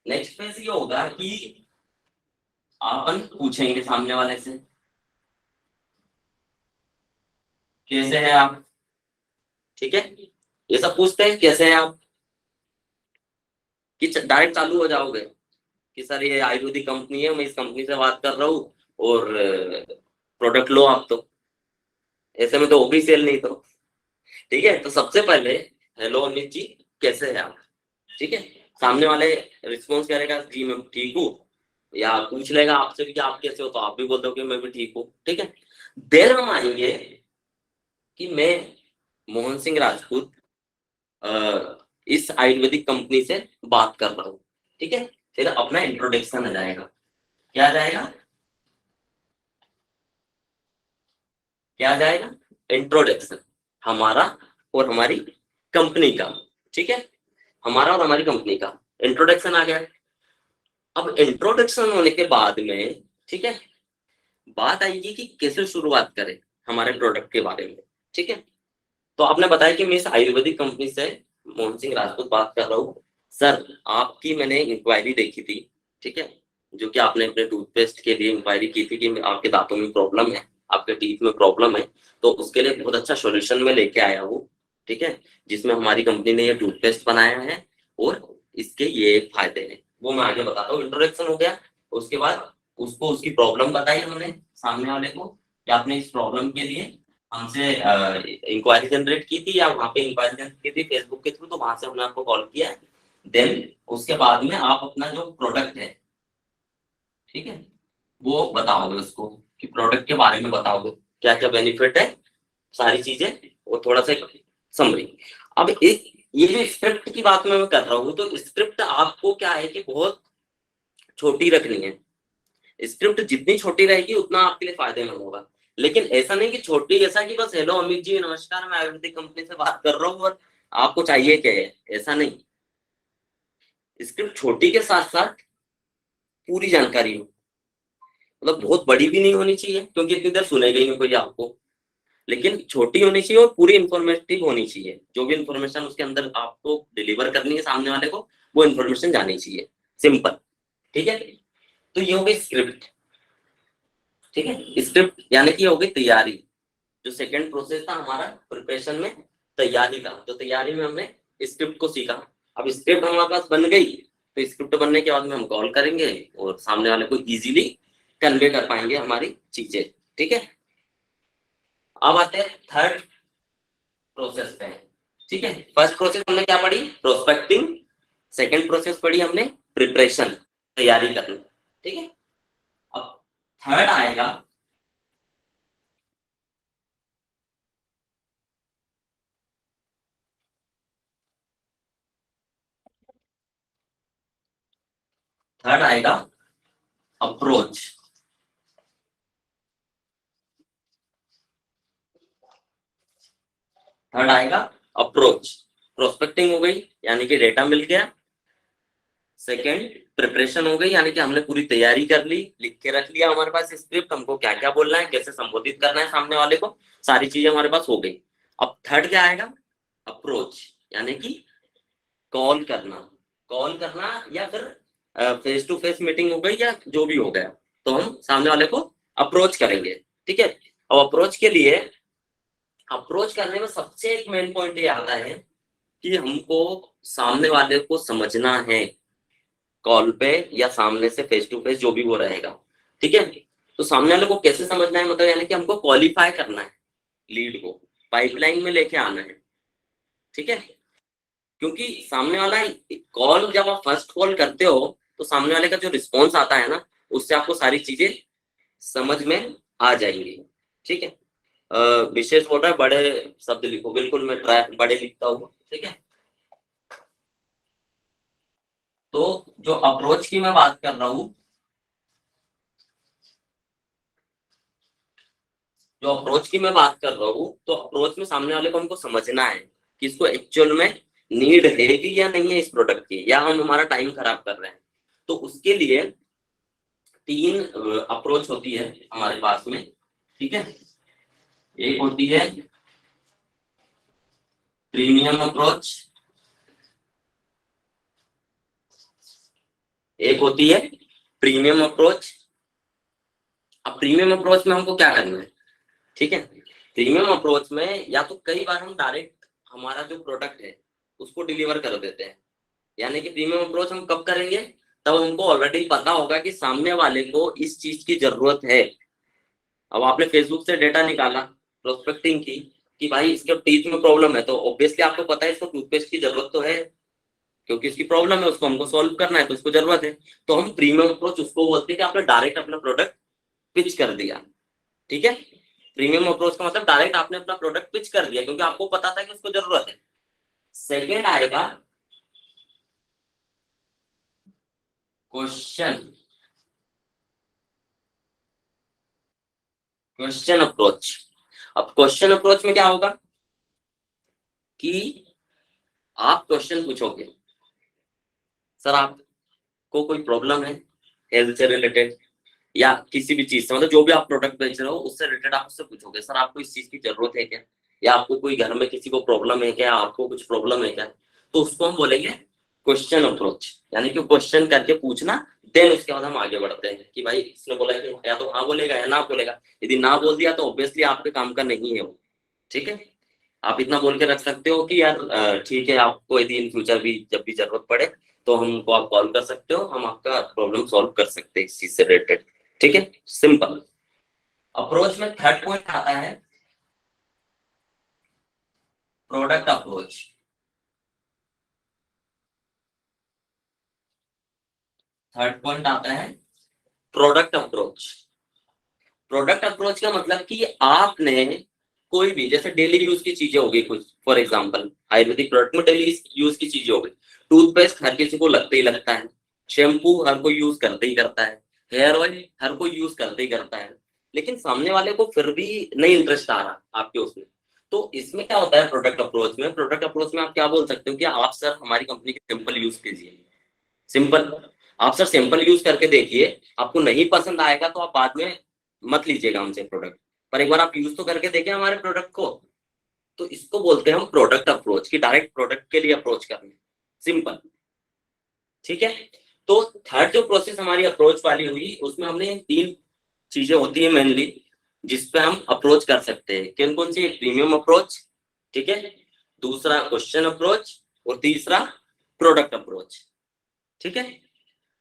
नेक्स्ट पेज ये होगा कि अपन पूछेंगे सामने वाले से कैसे हैं आप। ठीक है, ये सब पूछते हैं कैसे हैं आप, कि डायरेक्ट चालू हो जाओगे कि सर ये आयुर्वेदिक कंपनी है, मैं इस कंपनी से बात कर रहा हूँ और प्रोडक्ट लो आप, तो ऐसे में तो होगी सेल नहीं तो। ठीक है, तो सबसे पहले हेलो अमित जी, कैसे हैं आप। ठीक है, सामने वाले रिस्पॉन्स करेगा जी मैं ठीक हूँ, या पूछ लेगा आपसे भी कि आप कैसे हो, तो आप भी बोल दो कि मैं भी ठीक हूँ। ठीक है, देर हम आएंगे कि मैं मोहन सिंह राजपूत इस आयुर्वेदिक कंपनी से बात कर रहा हूँ। ठीक है, फिर अपना इंट्रोडक्शन आ जाएगा। क्या आ जाएगा, क्या आ जाएगा, इंट्रोडक्शन हमारा और हमारी कंपनी का। ठीक है, हमारा और हमारी कंपनी का इंट्रोडक्शन आ गया। अब इंट्रोडक्शन होने के बाद में, ठीक है, बात आएगी कि कैसे शुरुआत करें हमारे प्रोडक्ट के बारे में। ठीक है, तो आपने बताया कि मैं इस आयुर्वेदिक कंपनी से मोहन सिंह राजपूत बात कर रहा हूँ। सर आपकी मैंने इंक्वायरी देखी थी, ठीक है, जो कि आपने अपने टूथपेस्ट के लिए इंक्वायरी की थी कि आपके दांतों में प्रॉब्लम है, आपके टीथ में प्रॉब्लम है, तो उसके लिए बहुत अच्छा सॉल्यूशन में लेके आया हूँ। ठीक है, जिसमें हमारी कंपनी ने ये टूथपेस्ट बनाया है और इसके ये फायदे हैं, वो मैं आगे बताता हूँ। इंट्रोडक्शन हो गया, उसके बाद उसको उसकी प्रॉब्लम बताई हमने सामने वाले को कि आपने इस प्रॉब्लम के लिए हमसे इंक्वायरी जनरेट की थी, या वहाँ पे इंक्वायरी जनरेट की थी फेसबुक के थ्रू, तो वहां से हमने आपको कॉल किया। देन उसके बाद में आप अपना जो प्रोडक्ट है, ठीक है, वो बताओगे उसको, कि प्रोडक्ट के बारे में बताओगे क्या क्या बेनिफिट है, सारी चीजें, और थोड़ा सा समरी। अब एक ये जो स्क्रिप्ट की बात मैं कर रहा हूँ, तो स्क्रिप्ट आपको क्या है कि बहुत छोटी रखनी है। स्क्रिप्ट जितनी छोटी रहेगी उतना आपके लिए फायदेमंद होगा। लेकिन ऐसा नहीं कि छोटी ऐसा कि बस हेलो अमित जी नमस्कार मैं आयुर्वेदिक कंपनी से बात कर रहा हूँ और आपको चाहिए क्या है, ऐसा नहीं। स्क्रिप्ट छोटी के साथ साथ पूरी जानकारी हो, मतलब बहुत बड़ी भी नहीं होनी चाहिए क्योंकि इतनी देर सुनेगा ही नहीं कोई आपको, लेकिन छोटी होनी चाहिए और पूरी इंफॉर्मेटिव होनी चाहिए। जो भी इंफॉर्मेशन उसके अंदर आपको डिलीवर करनी है सामने वाले को, वो इंफॉर्मेशन जानी चाहिए, सिंपल। ठीक है, तो ये हो गई स्क्रिप्ट। ठीक है, स्क्रिप्ट यानी कि हो गई तैयारी। जो सेकंड प्रोसेस था हमारा प्रिपरेशन में, तैयारी का, तो तैयारी में हमने स्क्रिप्ट को सीखा। अब स्क्रिप्ट हमारे पास बन गई, तो स्क्रिप्ट बनने के बाद में हम कॉल करेंगे और सामने वाले को इजीली कन्वे कर पाएंगे हमारी चीजें। ठीक है, अब आते हैं थर्ड प्रोसेस पे है। ठीक है, फर्स्ट प्रोसेस हमने क्या पढ़ी, प्रोस्पेक्टिंग। सेकंड प्रोसेस पढ़ी हमने प्रिपरेशन, तैयारी करना। ठीक है, अब थर्ड आएगा अप्रोच। थर्ड आएगा अप्रोच। प्रोस्पेक्टिंग हो गई यानी कि डेटा मिल गया। सेकंड प्रिपरेशन हो गई यानी कि हमने पूरी तैयारी कर ली, लिख के रख लिया हमारे पास स्क्रिप्ट, हमको क्या क्या बोलना है, कैसे संबोधित करना है सामने वाले को, सारी चीजें हमारे पास हो गई। अब थर्ड क्या आएगा, अप्रोच, यानी कि कॉल करना। कॉल करना या फिर फेस टू फेस मीटिंग हो गई या जो भी हो गया, तो हम सामने वाले को अप्रोच करेंगे। ठीक है, अब अप्रोच के लिए, अप्रोच करने में सबसे एक मेन पॉइंट ये आता है कि हमको सामने वाले को समझना है, कॉल पे या सामने से फेस टू फेस जो भी वो रहेगा। ठीक है, तो सामने वाले को कैसे समझना है, मतलब यानी कि हमको क्वालिफाई करना है, लीड को पाइपलाइन में लेके आना है। ठीक है, क्योंकि सामने वाला कॉल, जब आप फर्स्ट कॉल करते हो तो सामने वाले का जो रिस्पॉन्स आता है ना, उससे आपको सारी चीजें समझ में आ जाएंगी। ठीक है, विशेष बोल रहा है बड़े शब्द लिखो, बिल्कुल मैं ट्राई बड़े लिखता हूँ। ठीक है, तो जो अप्रोच की मैं बात कर रहा हूँ, जो अप्रोच की मैं बात कर रहा हूँ, तो अप्रोच में सामने वाले को हमको समझना है कि इसको एक्चुअल में नीड है भी या नहीं है इस प्रोडक्ट की, या हम हमारा टाइम खराब कर रहे हैं। तो उसके लिए तीन अप्रोच होती है हमारे पास में। ठीक है, एक होती है प्रीमियम अप्रोच, एक होती है प्रीमियम अप्रोच। अब प्रीमियम अप्रोच में हमको क्या करना है, ठीक है, प्रीमियम अप्रोच में या तो कई बार हम डायरेक्ट हमारा जो प्रोडक्ट है उसको डिलीवर कर देते हैं। यानी कि प्रीमियम अप्रोच हम कब करेंगे, तब हमको ऑलरेडी पता होगा कि सामने वाले को इस चीज की जरूरत है। अब आपने फेसबुक से डेटा निकाला प्रोस्पेक्टिंग की कि भाई इसके टीथ में प्रॉब्लम है, तो ऑब्वियसली आपको पता है इसको टूथपेस्ट की जरूरत तो है, क्योंकि इसकी प्रॉब्लम है, उसको हमको सॉल्व करना है, तो इसको जरूरत है। तो हम प्रीमियम अप्रोच उसको बोलते हैं कि आपने डायरेक्ट अपना प्रोडक्ट पिच कर दिया। ठीक है, प्रीमियम अप्रोच का मतलब डायरेक्ट आपने अपना प्रोडक्ट पिच कर दिया क्योंकि आपको पता था कि उसको जरूरत है। सेकेंड आएगा क्वेश्चन, क्वेश्चन अप्रोच। अब क्वेश्चन अप्रोच में क्या होगा कि आप क्वेश्चन पूछोगे, सर आपको कोई प्रॉब्लम है हेल्थ से रिलेटेड या किसी भी चीज से, मतलब जो भी आप प्रोडक्ट बेच रहे हो उससे रिलेटेड आप उससे पूछोगे, सर आपको इस चीज की जरूरत है क्या, या आपको कोई घर में किसी को प्रॉब्लम है क्या, आपको कुछ प्रॉब्लम है क्या। तो उसको हम बोलेंगे क्वेश्चन अप्रोच, यानी कि क्वेश्चन करके पूछना, देन उसके बाद हम आगे बढ़ते हैं कि भाई इसने बोला कि या तो हाँ बोलेगा या ना बोलेगा। यदि ना बोल दिया तो ऑब्वियसली आपके काम का नहीं है वो। ठीक है, आप इतना बोल के रख सकते हो कि यार ठीक है, आपको यदि इन फ्यूचर भी जब भी जरूरत पड़े तो हमको आप कॉल कर सकते हो, हम आपका प्रॉब्लम सॉल्व कर सकते हैं इस चीज से रिलेटेड। ठीक है, सिंपल। अप्रोच में थर्ड पॉइंट आता है प्रोडक्ट अप्रोच। थर्ड पॉइंट आता है प्रोडक्ट अप्रोच। प्रोडक्ट अप्रोच का मतलब कि आपने कोई भी, जैसे डेली यूज की चीजें हो गई कुछ, फॉर एग्जांपल आयुर्वेदिक प्रोडक्ट में डेली यूज की चीजें हो गई, टूथपेस्ट हर किसी को लगता ही लगता है, शैम्पू हर कोई यूज करते ही करता है, हेयर ऑयल हर कोई यूज करते ही करता है, लेकिन सामने वाले को फिर भी नहीं इंटरेस्ट आ रहा आपके उसमें। तो इसमें क्या होता है प्रोडक्ट अप्रोच में, प्रोडक्ट अप्रोच में आप क्या बोल सकते हो कि आप सर हमारी कंपनी के सिंपल यूज कीजिए। सिंपल, आप सर सिंपल यूज करके देखिए, आपको नहीं पसंद आएगा तो आप बाद में मत लीजिएगा हमसे प्रोडक्ट, पर एक बार आप यूज तो करके देखें हमारे प्रोडक्ट को। तो इसको बोलते हैं हम प्रोडक्ट अप्रोच, की डायरेक्ट प्रोडक्ट के लिए अप्रोच करना, सिंपल। ठीक है, तो थर्ड जो प्रोसेस हमारी अप्रोच वाली हुई उसमें हमने तीन चीजें होती है मेनली जिसपे हम अप्रोच कर सकते हैं। किन कौन सी, प्रीमियम अप्रोच, ठीक है, दूसरा क्वेश्चन अप्रोच, और तीसरा प्रोडक्ट अप्रोच। ठीक है,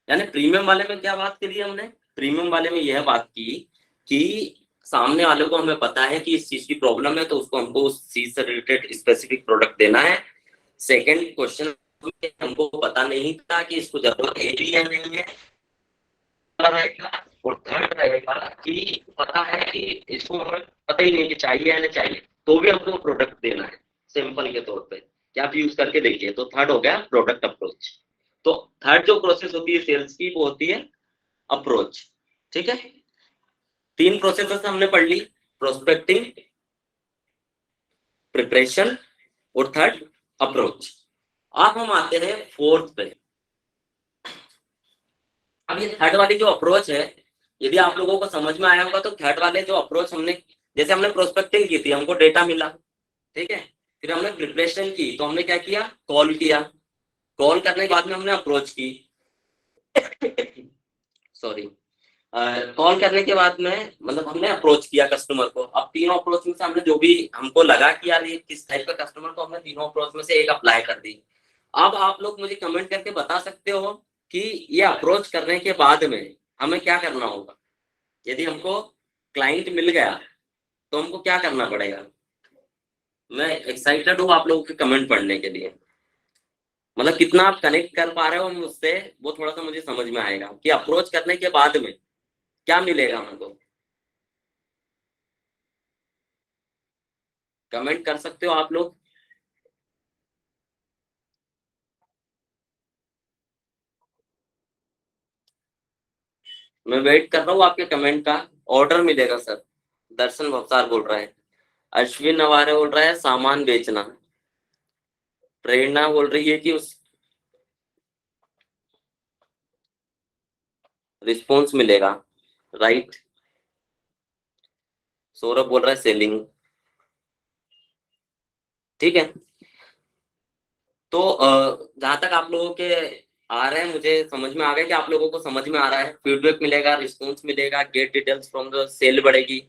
यानी प्रीमियम वाले में क्या बात करी हमने, प्रीमियम वाले में यह बात की कि सामने वाले को हमें पता है कि इस चीज की प्रॉब्लम है, तो उसको हमको उस चीज से रिलेटेड स्पेसिफिक प्रोडक्ट देना है। सेकंड क्वेश्चन हमको पता नहीं था कि इसको जरूरत है भी या नहीं है, और थर्ड रहेगा कि पता है कि इसको हमें पता ही नहीं कि चाहिए या नहीं चाहिए, तो भी हमको प्रोडक्ट देना है सिंपल के तौर पे, कि आप यूज करके देखिए। तो थर्ड हो गया प्रोडक्ट अप्रोच। तो थर्ड जो प्रोसेस होती है सेल्स की, वो होती है अप्रोच। ठीक है, 3 प्रोसेस हमने पढ़ ली, प्रोस्पेक्टिंग, प्रिपरेशन और थर्ड अप्रोच। अब हम आते हैं फोर्थ पे। अब ये थर्ड वाली जो अप्रोच है, यदि आप लोगों को समझ में आया होगा, तो थर्ड वाले जो अप्रोच हमने, जैसे हमने प्रोस्पेक्टिंग की थी, हमको डेटा मिला, ठीक है, फिर हमने प्रिपरेशन की, तो हमने क्या किया, कॉल किया, कॉल करने के बाद में हमने अप्रोच की, सॉरी, कॉल करने के बाद में मतलब हमने अप्रोच किया कस्टमर को। अब तीनों अप्रोच में से हमने जो भी हमको लगा कि यार ये किस टाइप का कस्टमर, तो हमने तीनों अप्रोच में से एक अप्लाई कर दी। अब आप लोग मुझे कमेंट करके बता सकते हो कि ये अप्रोच करने के बाद में हमें क्या करना होगा। यदि हमको क्लाइंट मिल गया तो हमको क्या करना पड़ेगा। मैं एक्साइटेड हूँ आप लोगों के कमेंट पढ़ने के लिए, मतलब कितना आप कनेक्ट कर पा रहे हो मुझसे, वो थोड़ा सा मुझे समझ में आएगा कि अप्रोच करने के बाद में क्या मिलेगा हमको। कमेंट कर सकते हो आप लोग। मैं वेट कर रहा हूँ आपके कमेंट का। ऑर्डर मिलेगा सर, दर्शन भवसार बोल रहा है। अश्विन नवारे बोल रहा है सामान बेचना। प्रेरणा बोल रही है कि उस रिस्पॉन्स मिलेगा, राइट। सौरभ बोल रहा है सेलिंग। ठीक है, तो जहां तक आप लोगों के आ रहे हैं, मुझे समझ में आ गया कि आप लोगों को समझ में आ रहा है। फीडबैक मिलेगा, रिस्पॉन्स मिलेगा, get details from the sale बढ़ेगी।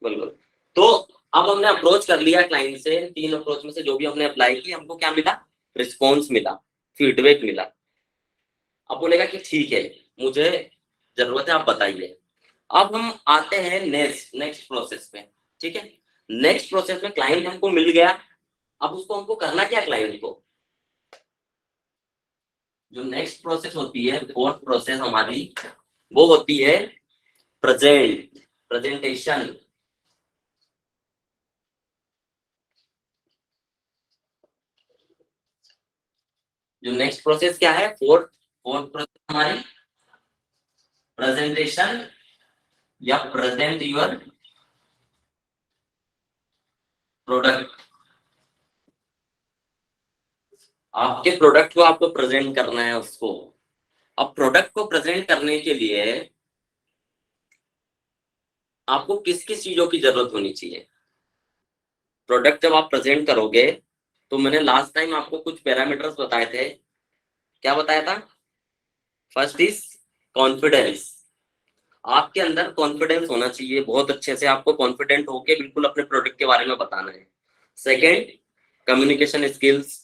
बिल्कुल। तो अब हमने अप्रोच कर लिया क्लाइंट से, 3 अप्रोच में से जो भी हमने अप्लाई की, हमको क्या मिला, रिस्पॉन्स मिला, फीडबैक मिला। अब बोलेगा कि ठीक है, मुझे जरूरत है, आप बताइए। अब हम आते हैं नेक्स्ट नेक्स्ट प्रोसेस पे। ठीक है, नेक्स्ट प्रोसेस में क्लाइंट हमको मिल गया। अब उसको हमको करना क्या, क्लाइंट को जो नेक्स्ट प्रोसेस होती है, फोर्थ प्रोसेस हमारी, वो होती है प्रेजेंटेशन। जो नेक्स्ट प्रोसेस क्या है, फोर्थ फोर्थ प्रोसेस हमारी प्रेजेंटेशन, या प्रेजेंट यूर प्रोडक्ट। आपके प्रोडक्ट को आपको प्रेजेंट करना है उसको। अब प्रोडक्ट को प्रेजेंट करने के लिए आपको किस किस चीजों की जरूरत होनी चाहिए। प्रोडक्ट जब आप प्रेजेंट करोगे, तो मैंने लास्ट टाइम आपको कुछ पैरामीटर्स बताए थे। क्या बताया था, फर्स्ट इज कॉन्फिडेंस। आपके अंदर कॉन्फिडेंस होना चाहिए, बहुत अच्छे से आपको कॉन्फिडेंट होके बिल्कुल अपने प्रोडक्ट के बारे में बताना है। Second, communication skills.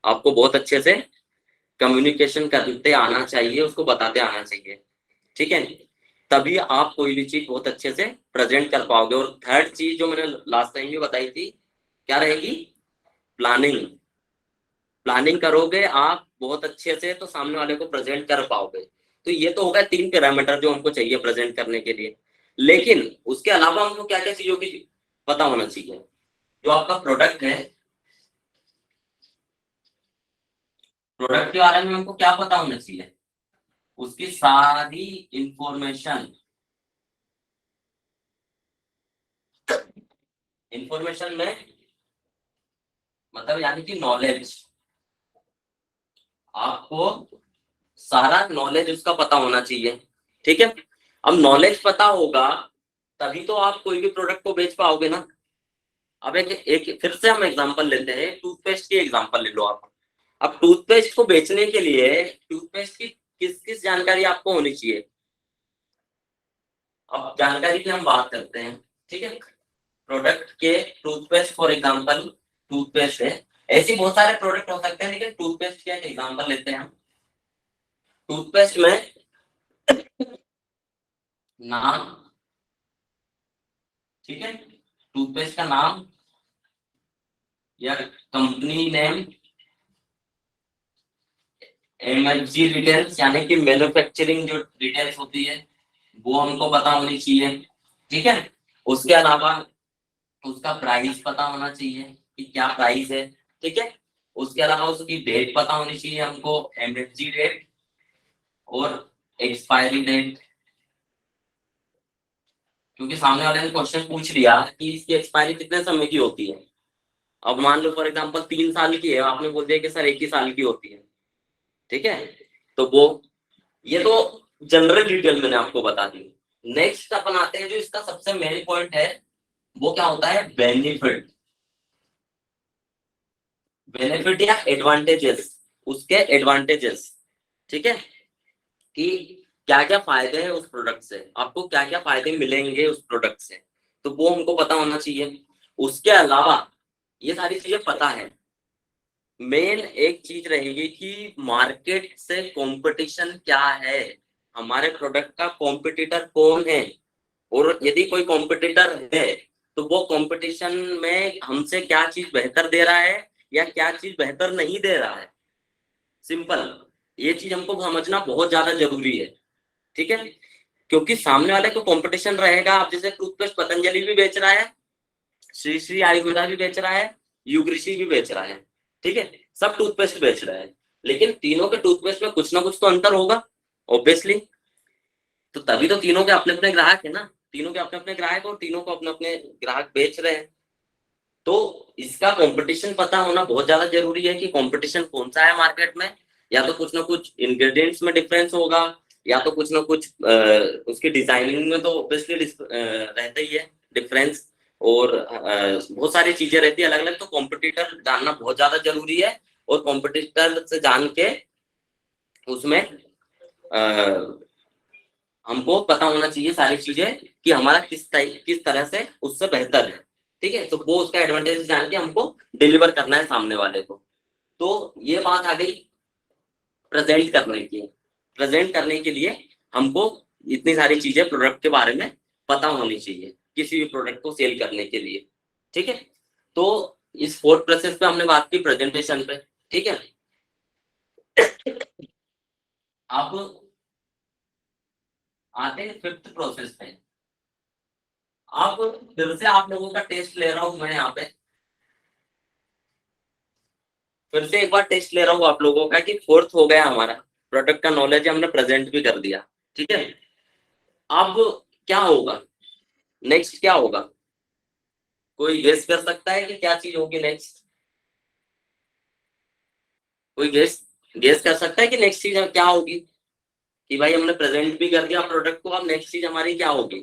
आपको बहुत अच्छे से कम्युनिकेशन करते आना चाहिए, उसको बताते आना चाहिए। ठीक है, तभी आप कोई भी चीज बहुत अच्छे से प्रेजेंट कर पाओगे। और थर्ड चीज जो मैंने लास्ट टाइम भी बताई थी, क्या रहेगी, प्लानिंग। प्लानिंग करोगे आप बहुत अच्छे से, तो सामने वाले को प्रेजेंट कर पाओगे। तो ये तो होगा 3 पैरामीटर जो हमको चाहिए प्रेजेंट करने के लिए। लेकिन उसके अलावा हमको क्या क्या चीजों की पता होना चाहिए। जो आपका प्रोडक्ट है, प्रोडक्ट के बारे में हमको क्या पता होना चाहिए, उसकी सारी इंफॉर्मेशन। इंफॉर्मेशन में मतलब यानी कि नॉलेज। आपको सारा नॉलेज उसका पता होना चाहिए। ठीक है, अब नॉलेज पता होगा तभी तो आप कोई भी प्रोडक्ट को बेच पाओगे ना। अब एक फिर से हम एग्जांपल लेते हैं, टूथपेस्ट की एग्जांपल ले लो आप। अब टूथपेस्ट को बेचने के लिए टूथपेस्ट की किस किस जानकारी आपको होनी चाहिए। अब जानकारी की हम बात करते हैं। ठीक है, प्रोडक्ट के, टूथपेस्ट फॉर एग्जांपल, टूथपेस्ट है, ऐसे बहुत सारे प्रोडक्ट हो सकते हैं, लेकिन टूथपेस्ट का एक एग्जांपल लेते हैं हम। टूथपेस्ट में नाम, ठीक है, टूथपेस्ट का नाम या कंपनी नेम, एमएफजी डिटेल्स यानी कि मैन्युफैक्चरिंग जो डिटेल्स होती है वो हमको पता होनी चाहिए। ठीक है, उसके अलावा उसका प्राइस पता होना चाहिए कि क्या प्राइस है। ठीक है, उसके अलावा उसकी डेट पता होनी चाहिए हमको, एमएफजी डेट और एक्सपायरी डेट, क्योंकि सामने वाले ने क्वेश्चन पूछ लिया कि इसकी एक्सपायरी कितने समय की होती है। अब मान लो फॉर एग्जांपल 3 साल की है, आपने बोल दिया कि सर 1 ही साल की होती है। ठीक है, तो वो ये तो जनरल डिटेल मैंने आपको बता दी। नेक्स्ट अपन आते हैं जो इसका सबसे मेन पॉइंट है, वो क्या होता है, बेनिफिट। बेनिफिट या एडवांटेजेस, उसके एडवांटेजेस। ठीक है, कि क्या क्या फायदे हैं उस प्रोडक्ट से, आपको क्या क्या फायदे मिलेंगे उस प्रोडक्ट से, तो वो हमको पता होना चाहिए। उसके अलावा ये सारी चीजें पता है, मेन एक चीज रहेगी कि मार्केट से कंपटीशन क्या है, हमारे प्रोडक्ट का कॉम्पिटिटर कौन है, और यदि कोई कॉम्पिटिटर है तो वो कंपटीशन में हमसे क्या चीज बेहतर दे रहा है या क्या चीज बेहतर नहीं दे रहा है। सिंपल, ये चीज हमको समझना बहुत ज्यादा जरूरी है। ठीक है, क्योंकि सामने वाले को कंपटीशन रहेगा। आप जैसे टूथपेस्ट पतंजलि भी बेच रहा है, श्री श्री आयुर्वेदा भी बेच रहा है, युगऋषि भी बेच रहा है। ठीक है, सब टूथपेस्ट बेच रहे हैं, लेकिन तीनों के टूथपेस्ट में कुछ ना कुछ तो अंतर होगा ऑब्वियसली। तो तभी तो तीनों के अपने अपने ग्राहक है ना, तीनों के अपने अपने ग्राहक और तीनों को अपने अपने ग्राहक बेच रहे हैं। तो इसका कंपटीशन पता होना बहुत ज्यादा जरूरी है कि कंपटीशन कौन सा है मार्केट में। या तो कुछ ना कुछ इंग्रेडिएंट्स में डिफरेंस होगा, या तो कुछ ना कुछ उसकी डिजाइनिंग में तो ऑब्वियसली रहता ही है डिफरेंस, और बहुत सारी चीजें रहती है अलग अलग। तो कॉम्पिटिटर जानना बहुत ज्यादा जरूरी है, और कॉम्पिटिटर से जान के उसमें हमको पता होना चाहिए सारी चीजें कि हमारा किस तरह से उससे बेहतर है। ठीक है, तो वो उसका एडवांटेज जान के हमको डिलीवर करना है सामने वाले को। तो ये बात आ गई प्रेजेंट करने की। प्रेजेंट करने के लिए हमको इतनी सारी चीजें प्रोडक्ट के बारे में पता होनी चाहिए किसी भी प्रोडक्ट को सेल करने के लिए। ठीक है, तो इस फोर्थ प्रोसेस पे हमने बात की प्रेजेंटेशन पे। ठीक है, अब आते हैं फिफ्थ प्रोसेस पे। अब फिर से आप लोगों का टेस्ट ले रहा हूं मैं यहाँ पे, फिर से एक बार टेस्ट ले रहा हूँ आप लोगों का कि फोर्थ हो गया हमारा, प्रोडक्ट का नॉलेज हमने प्रेजेंट भी कर दिया। ठीक है, अब क्या होगा, नेक्स्ट क्या होगा, कोई गेस कर सकता है कि क्या चीज होगी नेक्स्ट? कोई गेस गेस कर सकता है कि नेक्स्ट चीज क्या होगी? कि भाई हमने प्रेजेंट भी कर दिया प्रोडक्ट को, अब नेक्स्ट चीज हमारी क्या होगी?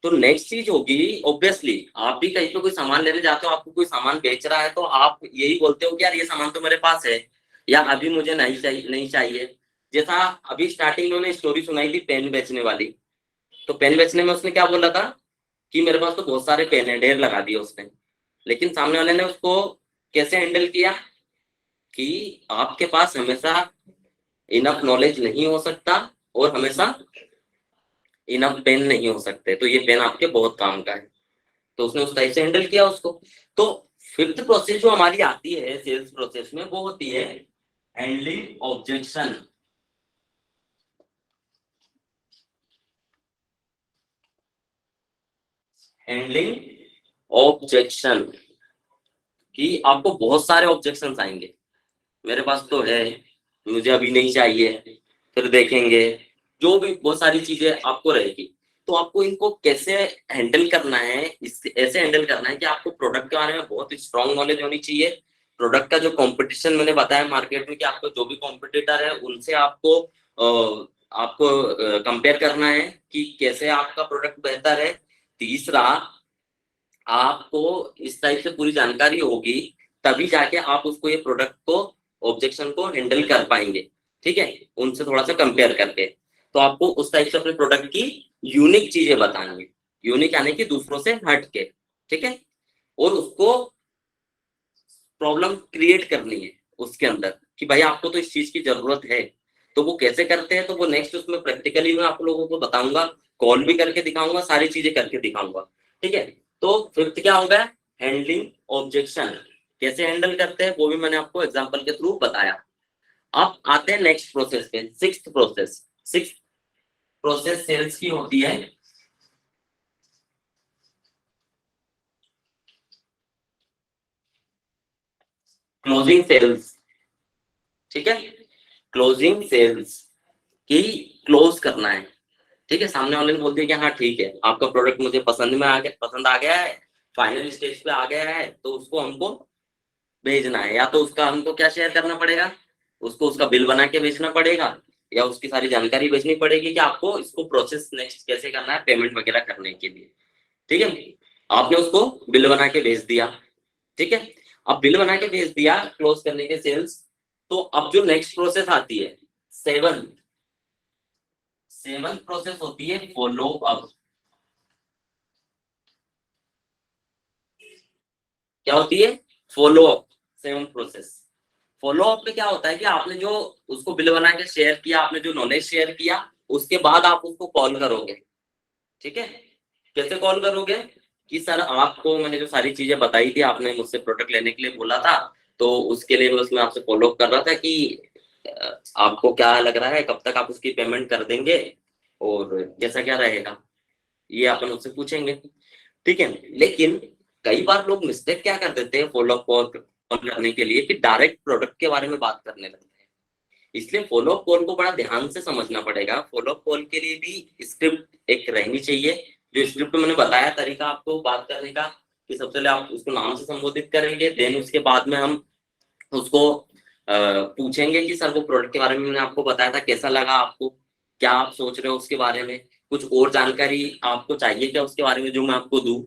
तो नेक्स्ट चीज होगी ऑब्वियसली, आप भी कहीं पे कोई सामान लेने जाते हो, आपको कोई सामान बेच रहा है तो आप यही बोलते हो कि यार ये सामान तो मेरे पास है, या अभी मुझे नहीं चाहिए। जैसा अभी स्टार्टिंग में मैंने स्टोरी सुनाई थी पेन बेचने वाली, तो पेन बेचने में उसने क्या बोला था कि मेरे पास तो बहुत सारे पेन है, ढेर लगा दिया उसने। लेकिन सामने वाले ने उसको कैसे हैंडल किया कि आपके पास हमेशा इनफ नॉलेज नहीं हो सकता, और हमेशा इनफ पेन नहीं हो सकते, तो ये पेन आपके बहुत काम का है। तो उसने उस टाइप से हैंडल किया उसको। तो फिफ्थ प्रोसेस जो हमारी आती है सेल्स प्रोसेस में, वो होती है हैंडलिंग ऑब्जेक्शन। हैंडलिंग ऑब्जेक्शन, कि आपको बहुत सारे ऑब्जेक्शन आएंगे, मेरे पास तो है, मुझे अभी नहीं चाहिए, फिर देखेंगे, जो भी बहुत सारी चीजें आपको रहेगी। तो आपको इनको कैसे हैंडल करना है, ऐसे हैंडल करना है कि आपको प्रोडक्ट के बारे में बहुत स्ट्रांग नॉलेज होनी चाहिए। प्रोडक्ट का जो कंपटीशन मैंने बताया मार्केट में कि आपको जो भी कॉम्पिटिटर है उनसे आपको कंपेयर करना है कि कैसे आपका प्रोडक्ट बेहतर है। तीसरा, आपको इस टाइप से पूरी जानकारी होगी, तभी जाके आप उसको ये प्रोडक्ट को ऑब्जेक्शन को हैंडल कर पाएंगे। ठीक है, उनसे थोड़ा सा कंपेयर करके। तो आपको उस टाइप से अपने प्रोडक्ट की यूनिक चीजें बतानी है, यूनिक यानी कि दूसरों से हट के। ठीक है, और उसको प्रॉब्लम क्रिएट करनी है उसके अंदर कि भाई आपको तो इस चीज की जरूरत है। तो वो कैसे करते हैं, तो वो नेक्स्ट उसमें प्रैक्टिकली मैं आप लोगों को बताऊंगा, कॉल भी करके दिखाऊंगा, सारी चीजें करके दिखाऊंगा। ठीक है। तो फिफ्थ क्या होगा, हैंडलिंग ऑब्जेक्शन। कैसे हैंडल करते हैं वो भी मैंने आपको एग्जांपल के थ्रू बताया। अब आते हैं नेक्स्ट प्रोसेस पे, sixth process. Sixth process sales की होती है क्लोजिंग सेल्स। ठीक है, क्लोजिंग सेल्स की क्लोज करना है। ठीक है, सामने वाले ने बोल दिया कि हाँ ठीक है, आपका प्रोडक्ट मुझे पसंद आ गया है, फाइनल स्टेज पे आ गया है, तो उसको हमको भेजना है। या तो उसका हमको क्या शेयर करना पड़ेगा, उसको उसका बिल बना के भेजना पड़ेगा, या उसकी सारी जानकारी भेजनी पड़ेगी कि आपको इसको प्रोसेस नेक्स्ट कैसे करना है पेमेंट वगैरह करने के लिए। ठीक है, आपने उसको बिल बना के भेज दिया। ठीक है, अब बिल बना के भेज दिया क्लोज करने के सेल्स। तो अब जो नेक्स्ट प्रोसेस आती है, सेवन सेवन प्रोसेस होती है फॉलो अप। क्या होती है, follow up. Seven process follow up में क्या होता है कि आपने जो उसको बिल बना के शेयर किया, आपने जो नॉलेज शेयर किया, उसके बाद आप उसको कॉल करोगे। ठीक है, कैसे कॉल करोगे कि सर आपको मैंने जो सारी चीजें बताई थी, आपने मुझसे प्रोडक्ट लेने के लिए बोला था, तो उसके लिए मैं उसमें आपसे फॉलो अप कर रहा था कि आपको क्या लग रहा है, कब तक आप उसकी पेमेंट कर देंगे और कैसा क्या रहेगा, ये अपन उससे पूछेंगे। ठीक है, लेकिन कई बार लोग मिस्टेक क्या कर देते हैं फॉलो अप कॉल करने के लिए, कि डायरेक्ट प्रोडक्ट के बारे में बात करने लगते हैं। इसलिए फॉलो अप कॉल को बड़ा ध्यान से समझना पड़ेगा। फॉलो अप कॉल के लिए भी स्क्रिप्ट एक रहनी चाहिए। जो स्क्रिप्ट मैंने बताया तरीका आपको बात करने का, कि सबसे पहले आप उसको नाम से संबोधित करेंगे, देन उसके बाद में हम उसको पूछेंगे कि सर वो प्रोडक्ट के बारे में मैंने आपको बताया था, कैसा लगा आपको, क्या आप सोच रहे हो उसके बारे में, कुछ और जानकारी आपको चाहिए क्या उसके बारे में जो मैं आपको दूं।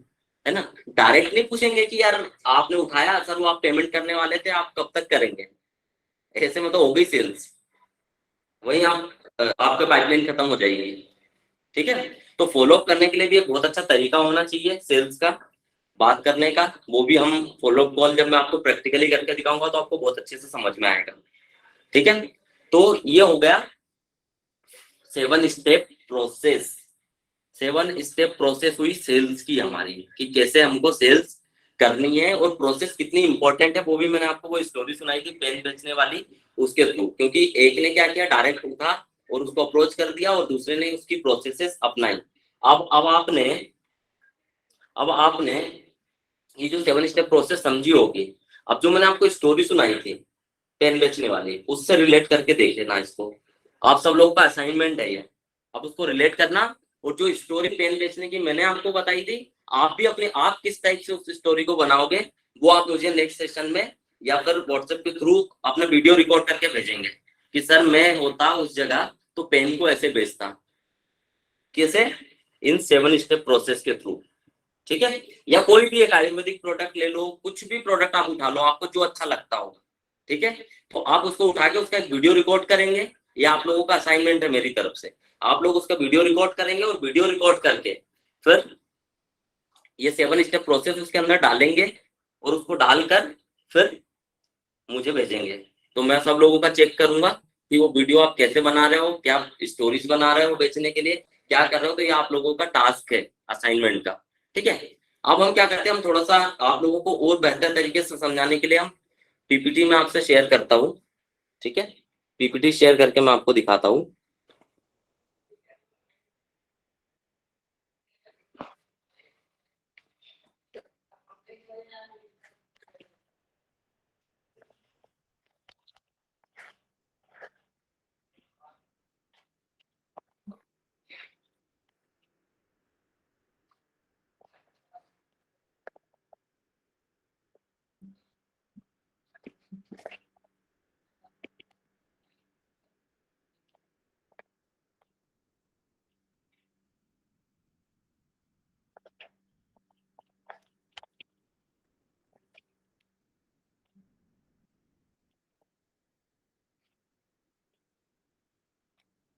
है ना, डायरेक्ट नहीं पूछेंगे कि यार आपने उठाया सर, वो आप पेमेंट करने वाले थे, आप कब तक करेंगे। ऐसे में तो हो गई सेल्स, वही आप आपका पाइपलाइन खत्म हो जाएगी। ठीक है, तो फॉलो अप करने के लिए भी एक बहुत अच्छा तरीका होना चाहिए सेल्स का, बात करने का। वो भी हम फॉलो अप कॉल जब मैं आपको प्रैक्टिकली करके दिखाऊंगा तो आपको बहुत अच्छे से समझ में आएगा। ठीक है, तो ये हो गया seven step process. Seven step process हुई सेल्स की हमारी, कि कैसे हमको सेल्स करनी है, और प्रोसेस कितनी इंपॉर्टेंट है वो भी मैंने आपको वो स्टोरी सुनाई थी पेन बेचने वाली, उसके थ्रू। क्योंकि एक ने क्या किया, डायरेक्ट उठा और उसको अप्रोच कर दिया, और दूसरे ने उसकी प्रोसेसेस अपनाई। अब आपने ये जो सेवन स्टेप प्रोसेस समझी होगी। अब जो मैंने आपको स्टोरी सुनाई थी पेन बेचने वाली, उससे रिलेट करके देख लेना इसको। आप सब लोगों का असाइनमेंट है ये, अब उसको रिलेट करना। और जो स्टोरी पेन बेचने की मैंने आपको बताई थी, आप भी अपने आप किस टाइप से उस स्टोरी को बनाओगे, वो आप मुझे नेक्स्ट सेशन में या फिर व्हाट्सएप के थ्रू अपना वीडियो रिकॉर्ड करके भेजेंगे, कि सर मैं होता उस जगह तो पेन को ऐसे बेचता। कैसे, इन सेवन स्टेप प्रोसेस के थ्रू। ठीक है, या कोई भी एक आयुर्वेदिक प्रोडक्ट ले लो, कुछ भी प्रोडक्ट आप उठा लो, आपको जो अच्छा लगता हो। ठीक है, तो आप उसको उठा के उसका एक वीडियो रिकॉर्ड करेंगे। ये आप लोगों का असाइनमेंट है मेरी तरफ से। आप लोग उसका वीडियो रिकॉर्ड करेंगे, और वीडियो रिकॉर्ड करके फिर ये सेवन स्टेप प्रोसेस उसके अंदर डालेंगे, और उसको डालकर फिर मुझे भेजेंगे। तो मैं सब लोगों का चेक करूंगा कि वो वीडियो आप कैसे बना रहे हो, क्या स्टोरीज बना रहे हो बेचने के लिए, क्या कर रहे हो। तो ये आप लोगों का टास्क है असाइनमेंट का। ठीक है, अब हम क्या करते हैं, हम थोड़ा सा आप लोगों को और बेहतर तरीके से समझाने के लिए हम पीपीटी में आपसे शेयर करता हूँ। ठीक है, पीपीटी शेयर करके मैं आपको दिखाता हूँ।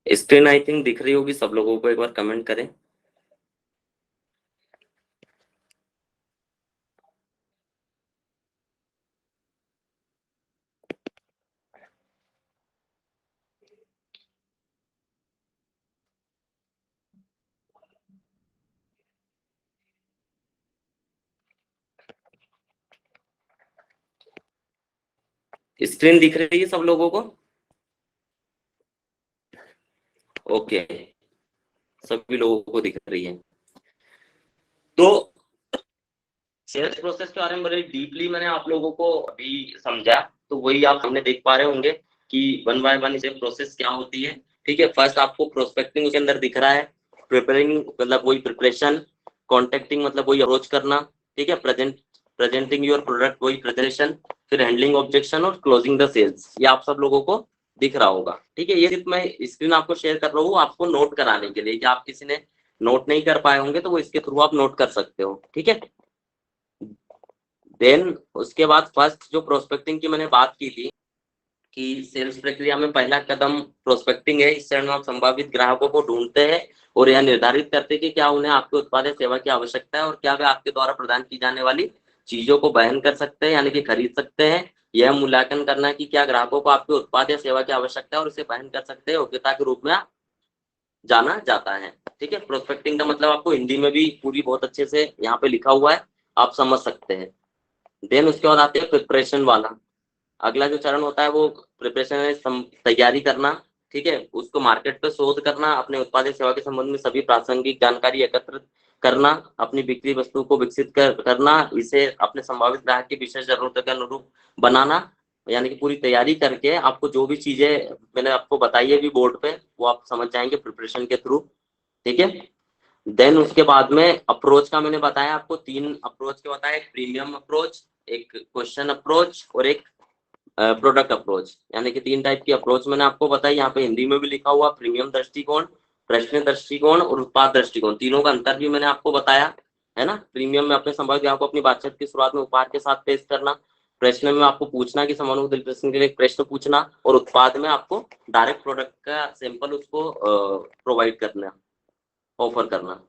स्क्रीन आई थिंक दिख रही होगी सब लोगों को, एक बार कमेंट करें। स्क्रीन दिख रही है सब लोगों को? ओके, सभी लोगों को दिख रही है। तो सेल्स प्रोसेस के बारे में बड़े डीपली मैंने आप लोगों को अभी समझा, तो वही आप हमने देख पा रहे होंगे कि वन बाय वन इसे प्रोसेस क्या होती है। ठीक है, फर्स्ट आपको प्रोस्पेक्टिंग उसके अंदर दिख रहा है, प्रिपेयरिंग मतलब वही प्रिपरेशन, कॉन्टेक्टिंग मतलब वही अप्रोच करना, ठीक है, प्रेजेंटिंग योर प्रोडक्ट वही प्रेजेंटेशन, फिर हैंडलिंग ऑब्जेक्शन और क्लोजिंग द सेल्स। ये आप सब लोगों को दिख रहा होगा। ठीक है, ये सिर्फ मैं स्क्रीन आपको शेयर कर रहा हूँ आपको नोट कराने के लिए, कि आप किसी ने नोट नहीं कर पाए होंगे तो वो इसके थ्रू आप नोट कर सकते हो। ठीक है, देन उसके बाद फर्स्ट जो प्रोस्पेक्टिंग की मैंने बात की थी कि सेल्स प्रक्रिया में पहला कदम प्रोस्पेक्टिंग है। इस चरण में आप संभावित ग्राहकों को ढूंढते हैं और यह निर्धारित करते हैं कि क्या उन्हें आपके उत्पाद या सेवा की आवश्यकता है और क्या वे आपके द्वारा प्रदान की जाने वाली चीजों को वहन कर सकते हैं, यानी कि खरीद सकते हैं। यह मूल्यांकन करना है कि क्या ग्राहकों को आपके उत्पाद या सेवा की आवश्यकता है और उसे वहन कर सकते हैं, योग्यता के रूप में जाना जाता है। ठीक है, प्रोस्पेक्टिंग का मतलब आपको हिंदी में भी पूरी बहुत अच्छे से यहाँ पे लिखा हुआ है, आप समझ सकते हैं। देन उसके बाद आते हैं प्रिपरेशन वाला। अगला जो चरण होता है वो प्रिपरेशन है, तैयारी करना। ठीक है, उसको मार्केट पे शोध करना, अपने उत्पाद या सेवा के संबंध में सभी प्रासंगिक जानकारी एकत्र करना, अपनी बिक्री वस्तु को विकसित करना, इसे अपने संभावित ग्राहक की विशेष जरूरतों के अनुरूप बनाना। यानी कि पूरी तैयारी करके आपको जो भी चीजें मैंने आपको बताई है भी बोर्ड पे, वो आप समझ जाएंगे प्रिपरेशन के थ्रू। ठीक है, देन उसके बाद में अप्रोच का मैंने बताया आपको, 3 अप्रोच के बताया, एक प्रीमियम अप्रोच, एक क्वेश्चन अप्रोच और एक प्रोडक्ट अप्रोच। यानी कि 3 टाइप की अप्रोच मैंने आपको बताई। यहाँ पे हिंदी में भी लिखा हुआ प्रीमियम दृष्टिकोण, प्रश्न दृष्टिकोण और उत्पाद दृष्टिकोण। तीनों का अंतर भी मैंने आपको बताया है ना। प्रीमियम में अपने संभावित ग्राहक को अपनी बातचीत की शुरुआत में उपहार के साथ पेश करना, प्रश्न में आपको पूछना कि समानों को दिल प्रश्न के लिए एक प्रश्न पूछना, और उत्पाद में आपको डायरेक्ट प्रोडक्ट का सैंपल उसको प्रोवाइड करना, ऑफर करना।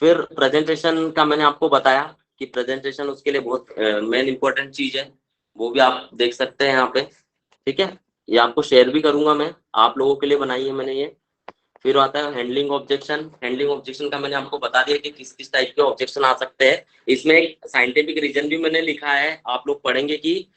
फिर प्रेजेंटेशन का मैंने आपको बताया कि प्रेजेंटेशन उसके लिए बहुत मेन इंपॉर्टेंट चीज है, वो भी आप देख सकते हैं यहाँ पे। ठीक है, ये आपको शेयर भी करूंगा मैं, आप लोगों के लिए बनाई है मैंने ये। फिर आता है हैंडलिंग ऑब्जेक्शन। हैंडलिंग ऑब्जेक्शन का मैंने आपको बता दिया कि किस किस टाइप के ऑब्जेक्शन आ सकते हैं। इसमें एक साइंटिफिक रीजन भी मैंने लिखा है, आप लोग पढ़ेंगे कि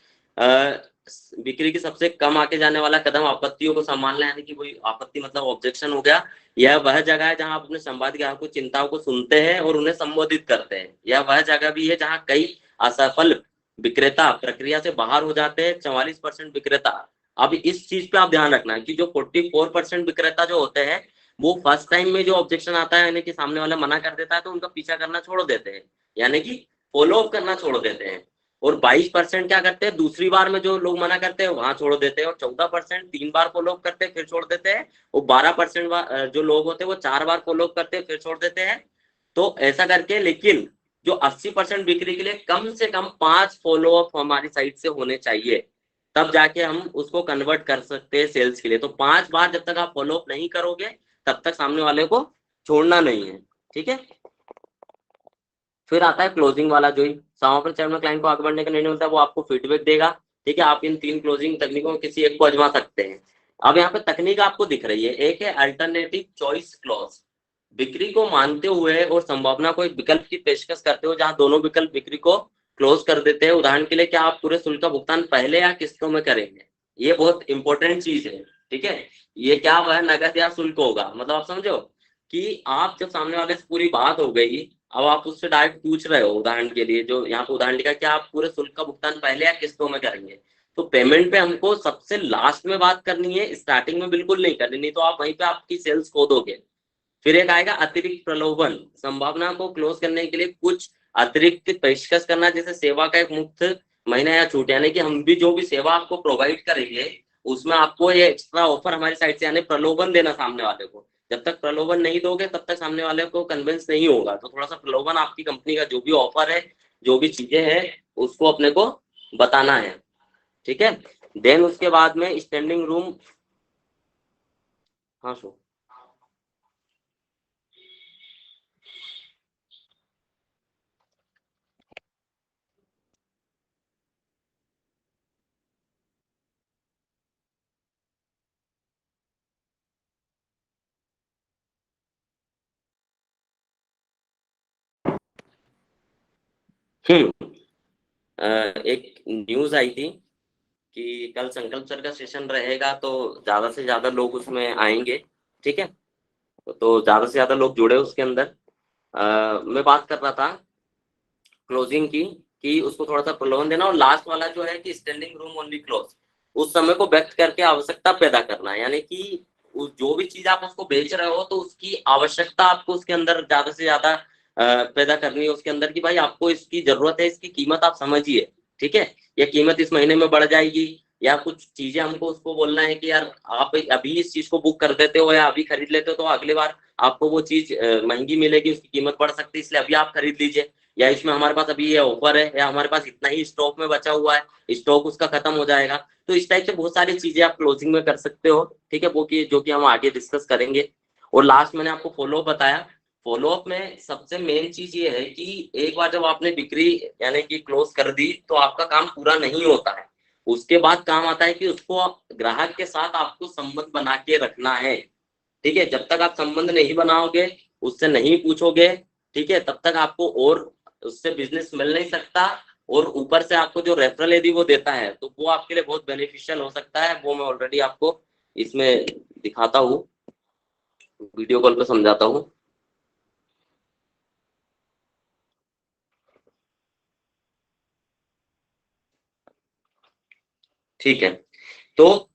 बिक्री की सबसे कम आके जाने वाला कदम आपत्तियों को संभालना, यानी कि कोई आपत्ति मतलब ऑब्जेक्शन हो गया। यह वह जगह है जहां आप अपने संवाद ग्राहकों की चिंताओं को सुनते हैं और उन्हें संबोधित करते हैं। यह वह जगह भी है जहां कई असफल विक्रेता प्रक्रिया से बाहर हो जाते हैं, 44% विक्रेता। अब इस चीज पे आप ध्यान रखना है कि जो 44% विक्रेता जो होते हैं, वो फर्स्ट टाइम में जो ऑब्जेक्शन आता है, यानी कि सामने वाला मना कर देता है, तो उनका पीछा करना छोड़ देते हैं, यानी कि फॉलो अप करना छोड़ देते हैं। और 22% क्या करते हैं, दूसरी बार में जो लोग मना करते हैं वहां छोड़ देते हैं। और 14% 3 बार फॉलो अप करते हैं फिर छोड़ देते हैं। और 12% जो लोग होते हैं वो 4 बार फॉलो अप करते हैं फिर छोड़ देते हैं। तो ऐसा करके, लेकिन जो 80% बिक्री के लिए कम से कम 5 फॉलो अप हमारी साइड से होने चाहिए, तब जाके हम उसको कन्वर्ट कर सकते हैं सेल्स के लिए। तो 5 बार जब तक आप फॉलो अप नहीं करोगे, तब तक सामने वाले को छोड़ना नहीं है। ठीक है, फिर आता है क्लोजिंग वाला, जो ही समापन चरण में क्लाइंट को आगे बढ़ने का निर्णय होता है, वो आपको फीडबैक देगा। ठीक है, आप इन 3 क्लोजिंग तकनीकों में किसी एक को आजमा सकते हैं। अब यहाँ पे तकनीक आपको दिख रही है, एक है अल्टरनेटिव चॉइस क्लॉज। बिक्री को मानते हुए और संभावना को एक विकल्प की पेशकश करते हुए, जहां दोनों विकल्प बिक्री को क्लोज कर देते हैं। उदाहरण के लिए, क्या आप पूरे शुल्क का भुगतान पहले या किस्तों में करेंगे? ये बहुत इंपॉर्टेंट चीज है। ठीक है, ये क्या वह नगद या शुल्क होगा, मतलब आप समझो कि आप जब सामने वाले से पूरी बात हो गई, अब आप उससे डायरेक्ट पूछ रहे हो, उदाहरण के लिए जो यहाँ पे उदाहरण लिखा, क्या आप पूरे शुल्क का भुगतान पहले या किस्तों में करेंगे? तो पेमेंट पे हमको सबसे लास्ट में बात करनी है, स्टार्टिंग में बिल्कुल नहीं करनी, नहीं तो आप वहीं पे आपकी सेल्स खो दोगे। फिर एक आएगा अतिरिक्त प्रलोभन, संभावना को क्लोज करने के लिए कुछ अतिरिक्त पेशकश करना, जैसे सेवा का एक मुफ्त महीना या छूट, यानी कि हम भी जो भी सेवा आपको प्रोवाइड करेंगे उसमें आपको ये एक्स्ट्रा ऑफर हमारी साइड से, यानी प्रलोभन देना सामने वाले को। जब तक प्रलोभन नहीं दोगे तब तक सामने वाले को कन्विंस नहीं होगा। तो थोड़ा सा प्रलोभन, आपकी कंपनी का जो भी ऑफर है, जो भी चीजें हैं, उसको अपने को बताना है। ठीक है, देन उसके बाद में स्टैंडिंग रूम। हाँ सो एक न्यूज आई थी कि कल संकल्प सर का सेशन रहेगा तो ज्यादा से ज्यादा लोग उसमें आएंगे, ठीक है। तो ज्यादा से ज्यादा लोग जुड़े उसके अंदर। मैं बात कर रहा था क्लोजिंग की, कि उसको थोड़ा सा प्रलोभन देना, और लास्ट वाला जो है कि स्टैंडिंग रूम ओनली क्लोज, उस समय को व्यक्त करके आवश्यकता पैदा करना, यानी कि जो भी चीज आप उसको बेच रहे हो तो उसकी आवश्यकता आपको उसके अंदर ज्यादा से ज्यादा पैदा करनी है उसके अंदर, कि भाई आपको इसकी जरूरत है, इसकी कीमत आप समझिए, ठीक है। या कीमत इस महीने में बढ़ जाएगी, या कुछ चीजें हमको उसको बोलना है कि यार आप अभी इस चीज को बुक कर देते हो या अभी खरीद लेते हो तो अगली बार आपको वो चीज महंगी मिलेगी, उसकी कीमत बढ़ सकती है, इसलिए अभी आप खरीद लीजिए। या इसमें हमारे पास अभी ये ऑफर है, या हमारे पास इतना ही स्टॉक में बचा हुआ है, स्टॉक उसका खत्म हो जाएगा। तो इस टाइप से बहुत सारी चीजें आप क्लोजिंग में कर सकते हो, ठीक है, वो कि जो कि हम आगे डिस्कस करेंगे। और लास्ट मैंने आपको फॉलोअप बताया। फॉलोअप में सबसे मेन चीज ये है कि एक बार जब आपने बिक्री यानी कि क्लोज कर दी तो आपका काम पूरा नहीं होता है। उसके बाद काम आता है कि उसको ग्राहक के साथ आपको संबंध बना के रखना है, ठीक है। जब तक आप संबंध नहीं बनाओगे, उससे नहीं पूछोगे, ठीक है, तब तक आपको और उससे बिजनेस मिल नहीं सकता। और ऊपर से आपको जो रेफरल यदि वो देता है तो वो आपके लिए बहुत बेनिफिशियल हो सकता है, वो मैं ऑलरेडी आपको इसमें दिखाता हूँ, वीडियो कॉल पे समझाता हूँ। ठीक है, तो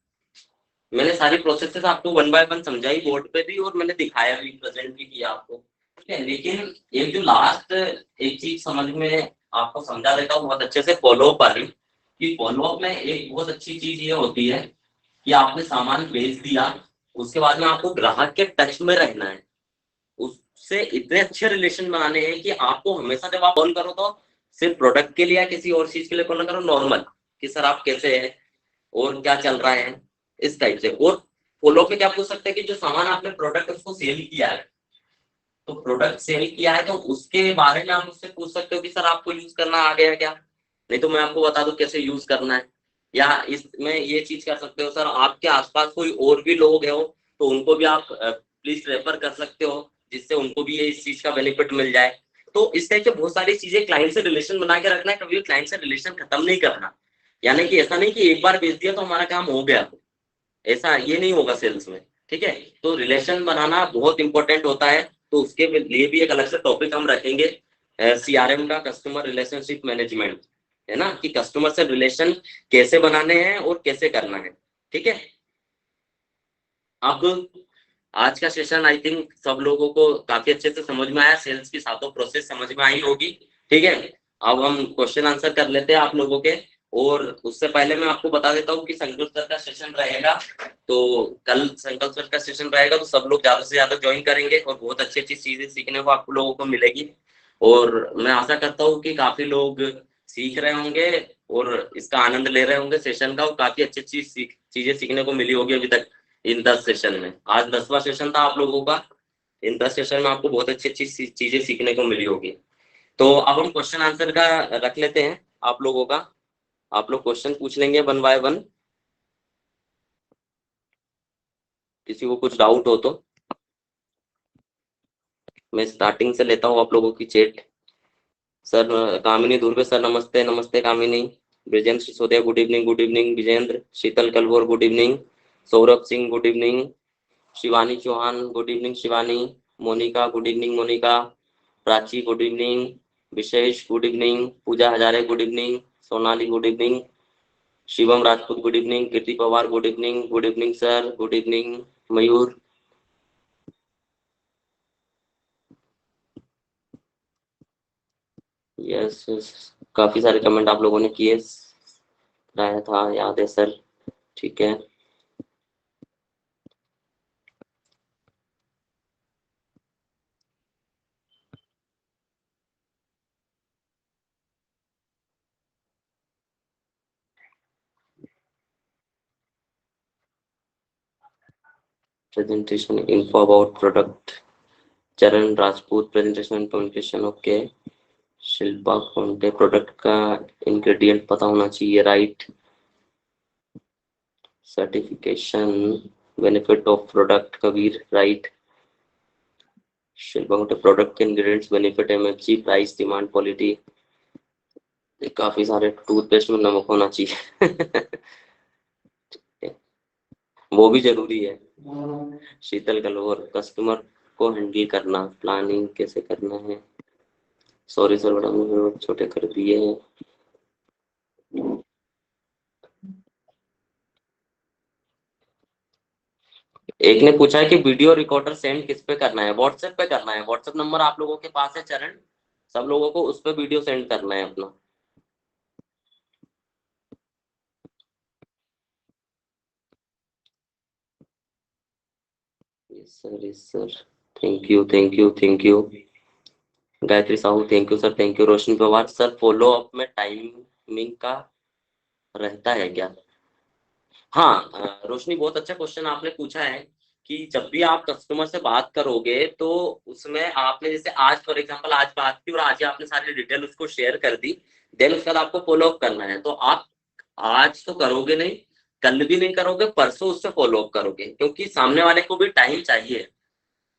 मैंने सारी प्रोसेसेस आपको वन बाय वन समझाई बोर्ड पे भी, और मैंने दिखाया भी, प्रेजेंट भी किया आपको, ठीक है। लेकिन एक जो लास्ट एक चीज समझ में आपको समझा देता हूँ बहुत अच्छे से, फॉलोअप वाली, कि फॉलोअप में एक बहुत अच्छी चीज ये होती है कि आपने सामान बेच दिया, उसके बाद में आपको ग्राहक के टच में रहना है, उससे इतने अच्छे रिलेशन बनाने हैं कि आपको हमेशा जब आप कॉल करो तो सिर्फ प्रोडक्ट के लिए या किसी और चीज के लिए कॉल ना करो, नॉर्मल कि सर आप कैसे हैं और क्या चल रहा है, इस टाइप से। और फॉलो पे क्या पूछ सकते हैं कि जो सामान आपने प्रोडक्ट उसको सेल किया है, तो प्रोडक्ट सेल किया है तो उसके बारे में आप उससे पूछ सकते हो कि सर आपको यूज करना आ गया क्या, नहीं तो मैं आपको बता दूं कैसे यूज करना है। या इसमें ये चीज कर सकते हो, सर आपके आसपास कोई और भी लोग हो तो उनको भी आप प्लीज रेफर कर सकते हो, जिससे उनको भी ये इस चीज का बेनिफिट मिल जाए। तो इस टाइप से बहुत सारी चीजें, क्लाइंट से रिलेशन बना के रखना है, कभी क्लाइंट से रिलेशन खत्म नहीं करना। यानी कि ऐसा नहीं कि एक बार बेच दिया तो हमारा काम हो गया, ऐसा ये नहीं होगा सेल्स में, ठीक है। तो रिलेशन बनाना बहुत इंपॉर्टेंट होता है, तो उसके लिए भी एक अलग से टॉपिक हम रखेंगे, सीआरएम का, कस्टमर रिलेशनशिप मैनेजमेंट, है ना, कि कस्टमर से रिलेशन कैसे बनाने हैं और कैसे करना है, ठीक है। अब आज का सेशन आई थिंक सब लोगों को काफी अच्छे से समझ में आया, सेल्स की सातों प्रोसेस समझ में आई होगी, ठीक है। अब हम क्वेश्चन आंसर कर लेते हैं आप लोगों के। और उससे पहले मैं आपको बता देता हूँ कि संकल्प सर का सेशन रहेगा, तो कल संकल्प सर का सेशन रहेगा, तो सब लोग ज्यादा से ज्यादा ज्वाइन करेंगे और बहुत अच्छी अच्छी चीजें सीखने को आप लोगों को मिलेगी। और मैं आशा करता हूँ कि काफी लोग सीख रहे होंगे और इसका आनंद ले रहे होंगे सेशन का, और काफी अच्छी अच्छी चीजें सीखने को मिली होगी अभी तक इन 10 सेशन में। आज 10वां सेशन था आप लोगों का, इन 10 सेशन में आपको बहुत अच्छी अच्छी चीजें सीखने को मिली होगी। तो अब हम क्वेश्चन आंसर का रख लेते हैं आप लोगों का, आप लोग क्वेश्चन पूछ लेंगे वन बाय वन, किसी को कुछ डाउट हो तो। मैं स्टार्टिंग से लेता हूँ आप लोगों की chat. Sir Kamini Dhurve sir, नमस्ते नमस्ते Kamini. Brijendra Sisodia good evening, good evening Vijendra. Sheetal Kalwor good evening. Saurabh Singh good evening. Shivani Chauhan good evening Shivani. Monika good evening Monika. Prachi good evening. Vishesh good evening. Pooja Hazare good evening. Sonali good evening. Shivam Rajput good evening. Kirti Pawar good evening sir, good evening. Mayur. Yes yes, काफी सारे comment आप लोगों ने किए, कराया था, याद है सर, ठीक है। Presentation info about product, Charan Rajput, presentation and communication, okay. Shilpa Kaunte, product का इंग्रेडिएंट पता होना चाहिए, right. Certification, benefit of product, Kabir, right. Shilpa Kaunte, product के ingredients, benefit, MFG, price, demand, quality. काफी सारे, टूथपेस्ट में नमक होना चाहिए वो भी जरूरी है। शीतल कलवर, कस्टमर को हैंडल करना, प्लानिंग कैसे करना है। सॉरी सर, बड़ा छोटे कर दिए हैं। एक ने पूछा है कि वीडियो रिकॉर्डर सेंड किस पे करना है। व्हाट्सएप पे करना है। व्हाट्सएप नंबर आप लोगों के पास है चरण, सब लोगों को उस पे वीडियो सेंड करना है अपना। Yes sir, yes sir. Thank you, thank you, thank you. Gayatri Sahu, thank you sir, thank you. Roshni Pawar, sir follow up में टाइमिंग का रहता है क्या? हाँ, रोशनी बहुत अच्छा क्वेश्चन आपने पूछा है कि जब भी आप कस्टमर से बात करोगे तो उसमें आपने जैसे आज फॉर एग्जांपल आज बात की और आज ही आपने सारी डिटेल उसको शेयर कर दी, देन उसके बाद आपको फॉलो अप करना है। तो आप आज तो करोगे नहीं, कल भी नहीं करोगे, परसों उससे फॉलो अप करोगे, क्योंकि सामने वाले को भी टाइम चाहिए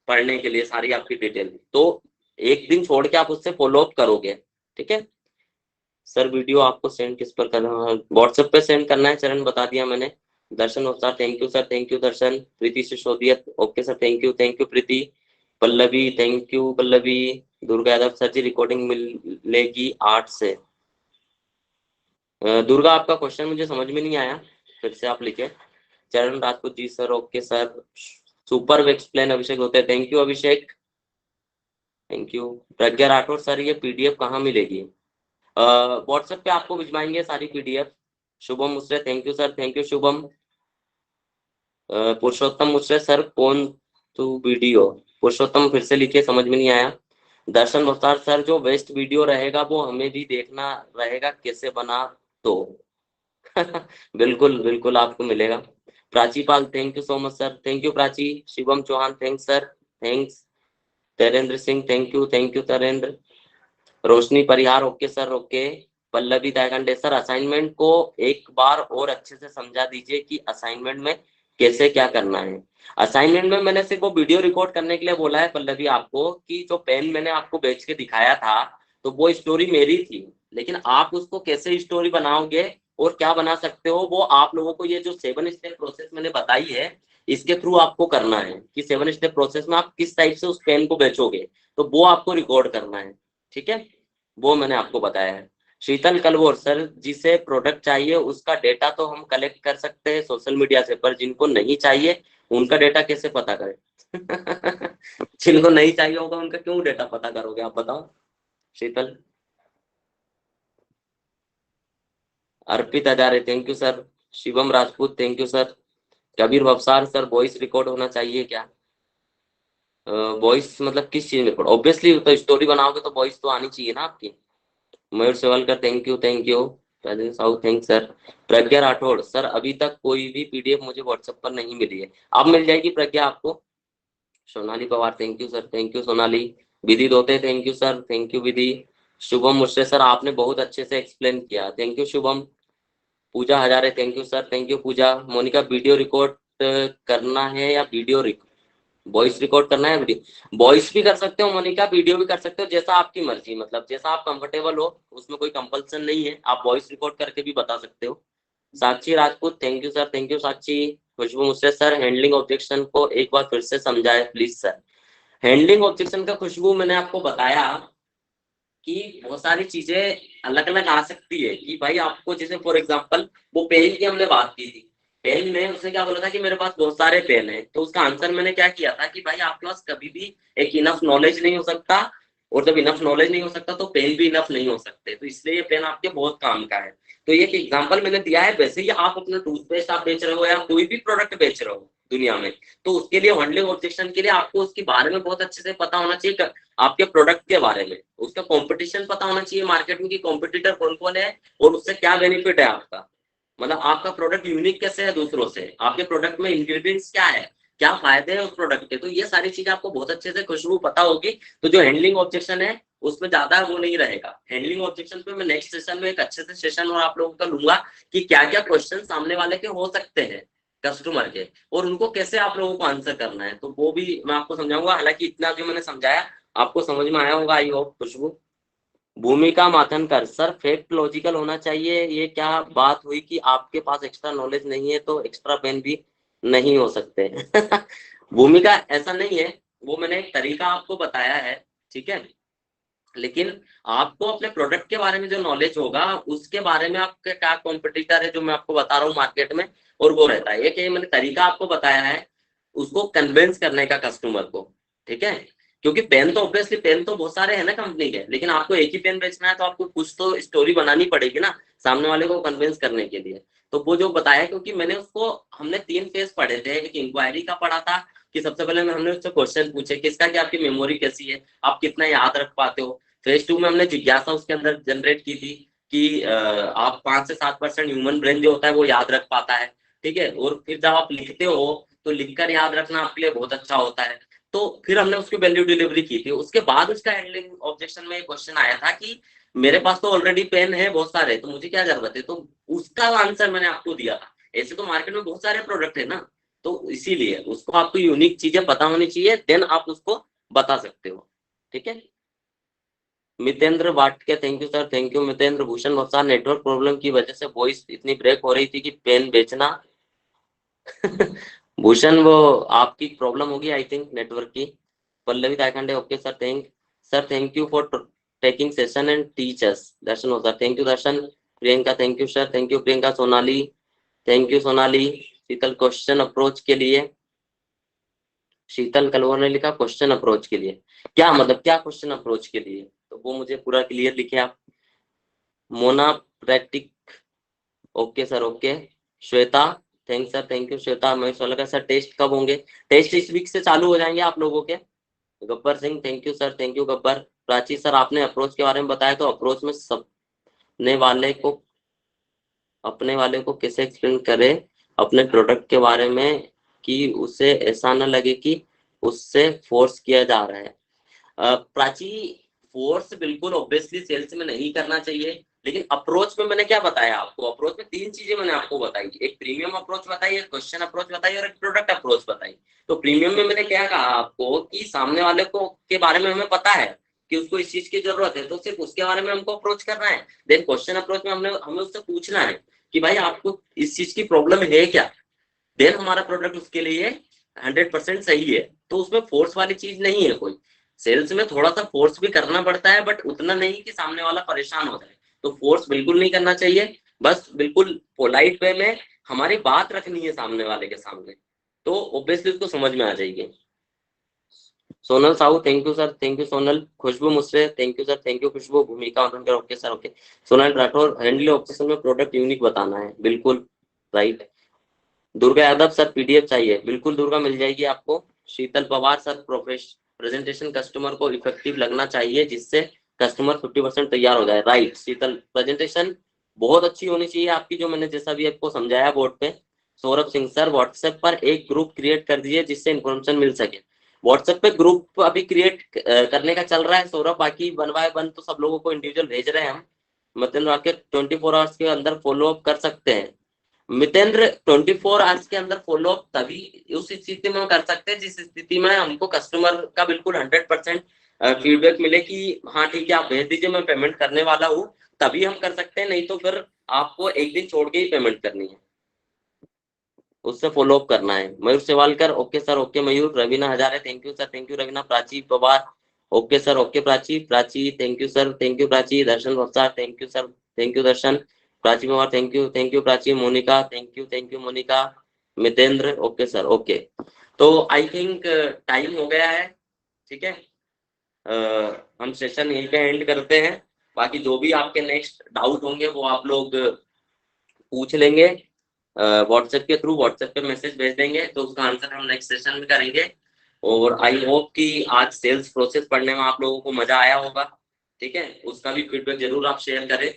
पढ़ने के लिए सारी आपकी डिटेल। तो एक दिन छोड़ के आप उससे फॉलो अप करोगे। ठीक है सर। वीडियो आपको सेंड किस पर करना है? व्हाट्सएप पे सेंड करना है चरण, बता दिया मैंने। Darshan sir, thank you sir, thank you Darshan. Preeti Sisodia, okay sir, thank you Preeti. Pallavi, thank you Pallavi. Durga Yadav, sir ji recording मिलेगी 8 से। दुर्गा, आपका क्वेश्चन मुझे समझ में नहीं आया, फिर से आप लिखे। Charan Rajput ji, sir okay sir. Super explain, Abhishek होते हैं, thank you Abhishek, thank you. Pragya Rathore, sir ये पीडीएफ कहाँ मिलेगी? व्हाट्सएप पे आपको भिजवाएंगे सारी PDF. Shubham Mushre, thank you sir, thank you Shubham. Purushottam Mushre, sir कौन तू वीडियो? पुरुषोत्तम फिर से लिखिए, समझ में नहीं आया। दर्शन मुख्तार, सर जो वेस्ट वीडियो रहेगा वो हमें भी देखना रहेगा, कैसे बना तो? बिल्कुल बिल्कुल आपको मिलेगा। Prachi Pal, thank you so much sir, thank you Prachi. Shivam Chauhan, thanks sir, thanks. Tarendra Singh, thank you Tarendra. Roshni Parihar, okay sir, okay. Pallavi Dayakande, sir assignment को एक बार और अच्छे से समझा दीजिए कि असाइनमेंट में कैसे क्या करना है। असाइनमेंट में मैंने सिर्फ वो वीडियो रिकॉर्ड करने के लिए बोला है पल्लवी आपको, कि जो पेन मैंने आपको बेच के दिखाया था तो वो स्टोरी मेरी थी, लेकिन आप उसको कैसे स्टोरी बनाओगे और क्या बना सकते हो वो आप लोगों को, ये जो 7 स्टेप प्रोसेस मैंने बताई है इसके थ्रू आपको करना है कि 7 स्टेप प्रोसेस में आप किस टाइप से उस पेन को बेचोगे, तो वो आपको रिकॉर्ड करना है। ठीक है, वो मैंने आपको बताया है। शीतल कलवोर, सर जिसे प्रोडक्ट चाहिए उसका डेटा तो हम कलेक्ट कर सकते हैं सोशल मीडिया से, पर जिनको नहीं चाहिए उनका डेटा कैसे पता करें? जिनको नहीं चाहिए होगा उनका क्यों डेटा पता करोगे आप बताओ Sheetal. Arpit Hazare, thank you sir. Shivam Rajput, thank you sir. Kabir Wafsar, sir voice record होना चाहिए क्या? वॉइस मतलब किस चीज में रिकॉर्ड? ऑब्वियसली तो स्टोरी बनाओगे तो वॉइस तो आनी चाहिए ना आपकी। Mayur Sewalkar, thank you, thank you. Rajendra Sahu, thank sir. Pragya Rathod, sir अभी तक कोई भी पीडीएफ मुझे व्हाट्सएप पर नहीं मिली है, अब मिल जाएगी प्रज्ञा आपको। Sonali Pawar, thank you sir, thank you Sonali. Vidhi Dote, thank you sir, thank you Vidhi. Shubham Mushre, sir आपने बहुत अच्छे से एक्सप्लेन किया, thank you Shubham. Pooja Hazare, thank you sir, thank you Pooja. Monika, video record करना है या वीडियो वॉइस रिकॉर्ड करना है? वीडियो वॉइस भी कर सकते हो मोनिका, वीडियो भी कर सकते हो, जैसा आपकी मर्जी, मतलब जैसा आप कंफर्टेबल हो, उसमें कोई कंपल्सन नहीं है, आप वॉइस रिकॉर्ड करके भी बता सकते हो। Sakshi Rajput, thank you sir, thank you Sakshi. Khushboo मुझसे, सर हैंडलिंग ऑब्जेक्शन को एक बार फिर से समझाए प्लीज सर। हैंडलिंग ऑब्जेक्शन का खुशबू मैंने आपको बताया कि बहुत सारी चीजें अलग अलग आ सकती है कि भाई आपको, जैसे फॉर एग्जांपल वो पेन की हमने बात की थी, पेन में उसने क्या बोला था कि मेरे पास बहुत सारे पेन है, तो उसका आंसर मैंने क्या किया था कि भाई आपके पास कभी भी एक इनफ नॉलेज नहीं हो सकता, और जब इनफ नॉलेज नहीं हो सकता तो पेन भी इनफ नहीं हो सकते, तो इसलिए ये पेन आपके बहुत काम का है। तो ये एक एग्जाम्पल मैंने दिया है। वैसे ही आप अपना टूथपेस्ट आप बेच रहे हो या कोई भी प्रोडक्ट बेच रहे हो दुनिया में, तो उसके लिए हैंडलिंग ऑब्जेक्शन के लिए आपको उसके बारे में बहुत अच्छे से पता होना चाहिए, आपके प्रोडक्ट के बारे में, उसका कंपटीशन पता होना चाहिए मार्केट में कि कॉम्पिटिटर कौन कौन है और उससे क्या बेनिफिट है आपका, मतलब आपका प्रोडक्ट यूनिक कैसे है दूसरों से, आपके प्रोडक्ट में इंग्रेडिएंट्स क्या है, क्या फायदे हैं उस प्रोडक्ट के, तो ये सारी चीजें आपको बहुत अच्छे से खुशबू पता होगी। तो जो हैंडलिंग ऑब्जेक्शन है उसमें ज्यादा वो नहीं रहेगा। हैंडलिंग ऑब्जेक्शन पे मैं नेक्स्ट सेशन में एक अच्छे से सेशन और आप लोगों का लूंगा कि क्या क्या क्वेश्चन सामने वाले के हो सकते हैं कस्टमर के, और उनको कैसे आप लोगों को आंसर करना है, तो वो भी मैं आपको समझाऊंगा। हालांकि इतना जो मैंने समझाया आपको समझ में आया होगा, आई होप खुशबू। भूमिका माथनकर, सर फैक्ट लॉजिकल होना चाहिए, ये क्या बात हुई कि आपके पास एक्स्ट्रा नॉलेज नहीं है तो एक्स्ट्रा पेन भी नहीं हो सकते। भूमिका ऐसा नहीं है, वो मैंने एक तरीका आपको बताया है, ठीक है, लेकिन आपको अपने प्रोडक्ट के बारे में जो नॉलेज होगा उसके बारे में आपके क्या कॉम्पिटिटर है जो मैं आपको बता रहा हूँ मार्केट में, और वो रहता है। एक ये मैंने तरीका आपको बताया है उसको कन्विंस करने का कस्टमर को, ठीक है, क्योंकि पेन तो ऑब्वियसली पेन तो बहुत सारे हैं ना कंपनी के, लेकिन आपको एक ही पेन बेचना है तो आपको कुछ तो स्टोरी बनानी पड़ेगी ना सामने वाले को कन्विंस करने के लिए। तो वो जो बताया, क्योंकि मैंने उसको, हमने 3 फेज पढ़े थे, एक इंक्वायरी का पढ़ा था कि सबसे पहले हमने उससे क्वेश्चन पूछे किसका कि आपकी मेमोरी कैसी है, आप कितना याद रख पाते हो। फेज 2 में हमने जिज्ञासा उसके अंदर जनरेट की थी कि आप 5 से 7% ह्यूमन ब्रेन जो होता है वो याद रख पाता है, ठीक है, और फिर जब आप लिखते हो तो लिखकर याद रखना आपके लिए बहुत अच्छा होता है। तो फिर हमने उसकी वैल्यू डिलीवरी की थी। उसके बाद उसका हैंडलिंग ऑब्जेक्शन में क्वेश्चन आया था कि मेरे पास तो ऑलरेडी पेन है बहुत सारे, तो मुझे क्या जरूरत है, तो उसका आंसर मैंने आपको दिया था। ऐसे तो मार्केट में बहुत सारे प्रोडक्ट है ना, तो इसीलिए उसको आपको यूनिक चीजें पता होनी चाहिए, देन आप उसको बता सकते हो, ठीक है। Mitendra Watke, thank you sir, thank you Mitendra. Bhushan Wasa, network problem की वजह से वॉइस इतनी ब्रेक हो रही थी कि पेन बेचना। भूषण वो आपकी प्रॉब्लम होगी आई थिंक नेटवर्क की। Pallavi Taikhande, okay sir, thank you for taking session and teachers. Darshan हो sir, thank you Darshan. Priyanka, thank you sir, thank you Priyanka. Sonali, thank you Sonali. Sheetal, question approach के लिए, शीतल कलवर ने लिखा क्वेश्चन अप्रोच के लिए, क्या मतलब क्या क्वेश्चन अप्रोच के लिए, तो वो मुझे पूरा क्लियर लिखे आप। मोना प्रैक्टिक, okay sir, okay. Shweta, thank sir, thank you Shweta. Mahesh Solkar sir, test कब होंगे? टेस्ट इस वीक से चालू हो जाएंगे आप लोगों के। Gabbar Singh, thank you sir, thank you Gabbar. Prachi sir, आपने अप्रोच के बारे में बताया, तो अप्रोच में सबने वाले को अपने वाले को कैसे एक्सप्लेन करे अपने प्रोडक्ट के बारे में कि उसे ऐसा न लगे कि उससे फोर्स किया जा रहा है। प्राची, फोर्स बिल्कुल ऑब्वियसली सेल्स में नहीं करना चाहिए, लेकिन अप्रोच में मैंने क्या बताया आपको, अप्रोच में 3 चीजें मैंने आपको बताई, एक प्रीमियम अप्रोच बताई, एक क्वेश्चन अप्रोच बताई, और एक प्रोडक्ट अप्रोच बताई। तो प्रीमियम में मैंने क्या कहा आपको कि सामने वाले को के बारे में हमें पता है कि उसको इस चीज की जरूरत है, तो सिर्फ उसके बारे में हमको अप्रोच करना है। देन क्वेश्चन अप्रोच में हमें उससे पूछना है कि भाई आपको इस चीज की प्रॉब्लम है क्या, देन हमारा प्रोडक्ट उसके लिए 100% सही है। तो उसमें फोर्स वाली चीज नहीं है कोई। सेल्स में थोड़ा सा फोर्स भी करना पड़ता है, बट उतना नहीं कि सामने वाला परेशान हो जाए। तो फोर्स बिल्कुल नहीं करना चाहिए, बस बिल्कुल पोलाइट वे में हमारी बात रखनी है सामने वाले के सामने, तो ऑब्वियसली उसको समझ में आ जाएगी। Sonal Sahu, thank you sir, thank you Sonal. Khushboo मुझसे, thank you sir, thank you Khushboo. Bhumika Unkar, okay sir, okay. Sonal Rathore, हैंडली ऑप्शन में प्रोडक्ट यूनिक बताना है, बिल्कुल right. Durga Yadav sir, PDF चाहिए, बिल्कुल दुर्गा मिल जाएगी आपको। Sheetal Pawar sir, presentation customer को इफेक्टिव लगना चाहिए जिससे कस्टमर 50% तैयार हो जाए, राइट। शीतल, प्रेजेंटेशन बहुत अच्छी होनी चाहिए आपकी, जो मैंने जैसा भी आपको समझाया बोर्ड पे। सौरभ सिंह सर, व्हाट्सएप पर एक ग्रुप क्रिएट कर दीजिए जिससे इन्फॉर्मेशन मिल सके। व्हाट्सएप पे ग्रुप अभी क्रिएट करने का चल रहा है सौरभ, बाकी वन बाय वन तो सब लोगों को इंडिविजुअल भेज रहे हैं हम, मतलब आके 24 आवर्स के अंदर फॉलो अप कर सकते हैं। मितेंद्र, 24 आवर्स के अंदर फॉलो अप तभी उस स्थिति में कर सकते हैं जिस स्थिति में हमको कस्टमर का बिल्कुल 100% फीडबैक मिले कि हाँ ठीक है आप भेज दीजिए मैं पेमेंट करने वाला हूँ, तभी हम कर सकते हैं, नहीं तो फिर आपको एक दिन छोड़ के ही पेमेंट करनी है, उससे फॉलो अप करना है। Mayur Sewalkar, okay sir, okay Mayur. Raveena Hazare, thank you sir, thank you Raveena. Prachi Pawar, okay sir, okay Prachi. Prachi, thank you sir, thank you Prachi. Darshan Vatsa, thank you sir, thank you Darshan. Prachi Pawar, thank you Prachi. Monika, thank you Monika. Mitendra, okay sir, okay. तो I think time हो गया है, ठीक है। हम session यहीं पे and करते हैं। बाकी जो भी आपके नेक्स्ट डाउट होंगे वो आप लोग पूछ लेंगे व्हाट्सएप के थ्रू, व्हाट्सएप पे मैसेज भेज देंगे तो उसका आंसर हम नेक्स्ट सेशन में करेंगे। और आई होप कि आज सेल्स प्रोसेस पढ़ने में आप लोगों को मजा आया होगा, ठीक है, उसका भी फीडबैक जरूर आप शेयर करें।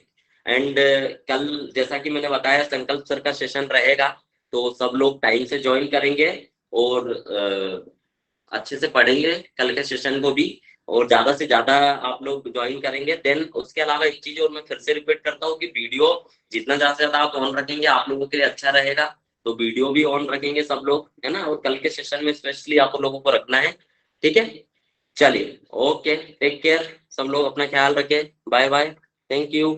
एंड कल जैसा कि मैंने बताया संकल्प सर का सेशन रहेगा, तो सब लोग टाइम से ज्वाइन करेंगे और अच्छे से पढ़ेंगे कल के सेशन को भी, और ज्यादा से ज्यादा आप लोग ज्वाइन करेंगे। देन उसके अलावा एक चीज और मैं फिर से रिपीट करता हूँ कि वीडियो जितना ज्यादा से ज्यादा आप ऑन रखेंगे आप लोगों के लिए अच्छा रहेगा, तो वीडियो भी ऑन रखेंगे सब लोग, है ना, और कल के सेशन में स्पेशली आप लोगों को रखना है, ठीक है। चलिए, ओके, टेक केयर, सब लोग अपना ख्याल रखें, बाय बाय, थैंक यू।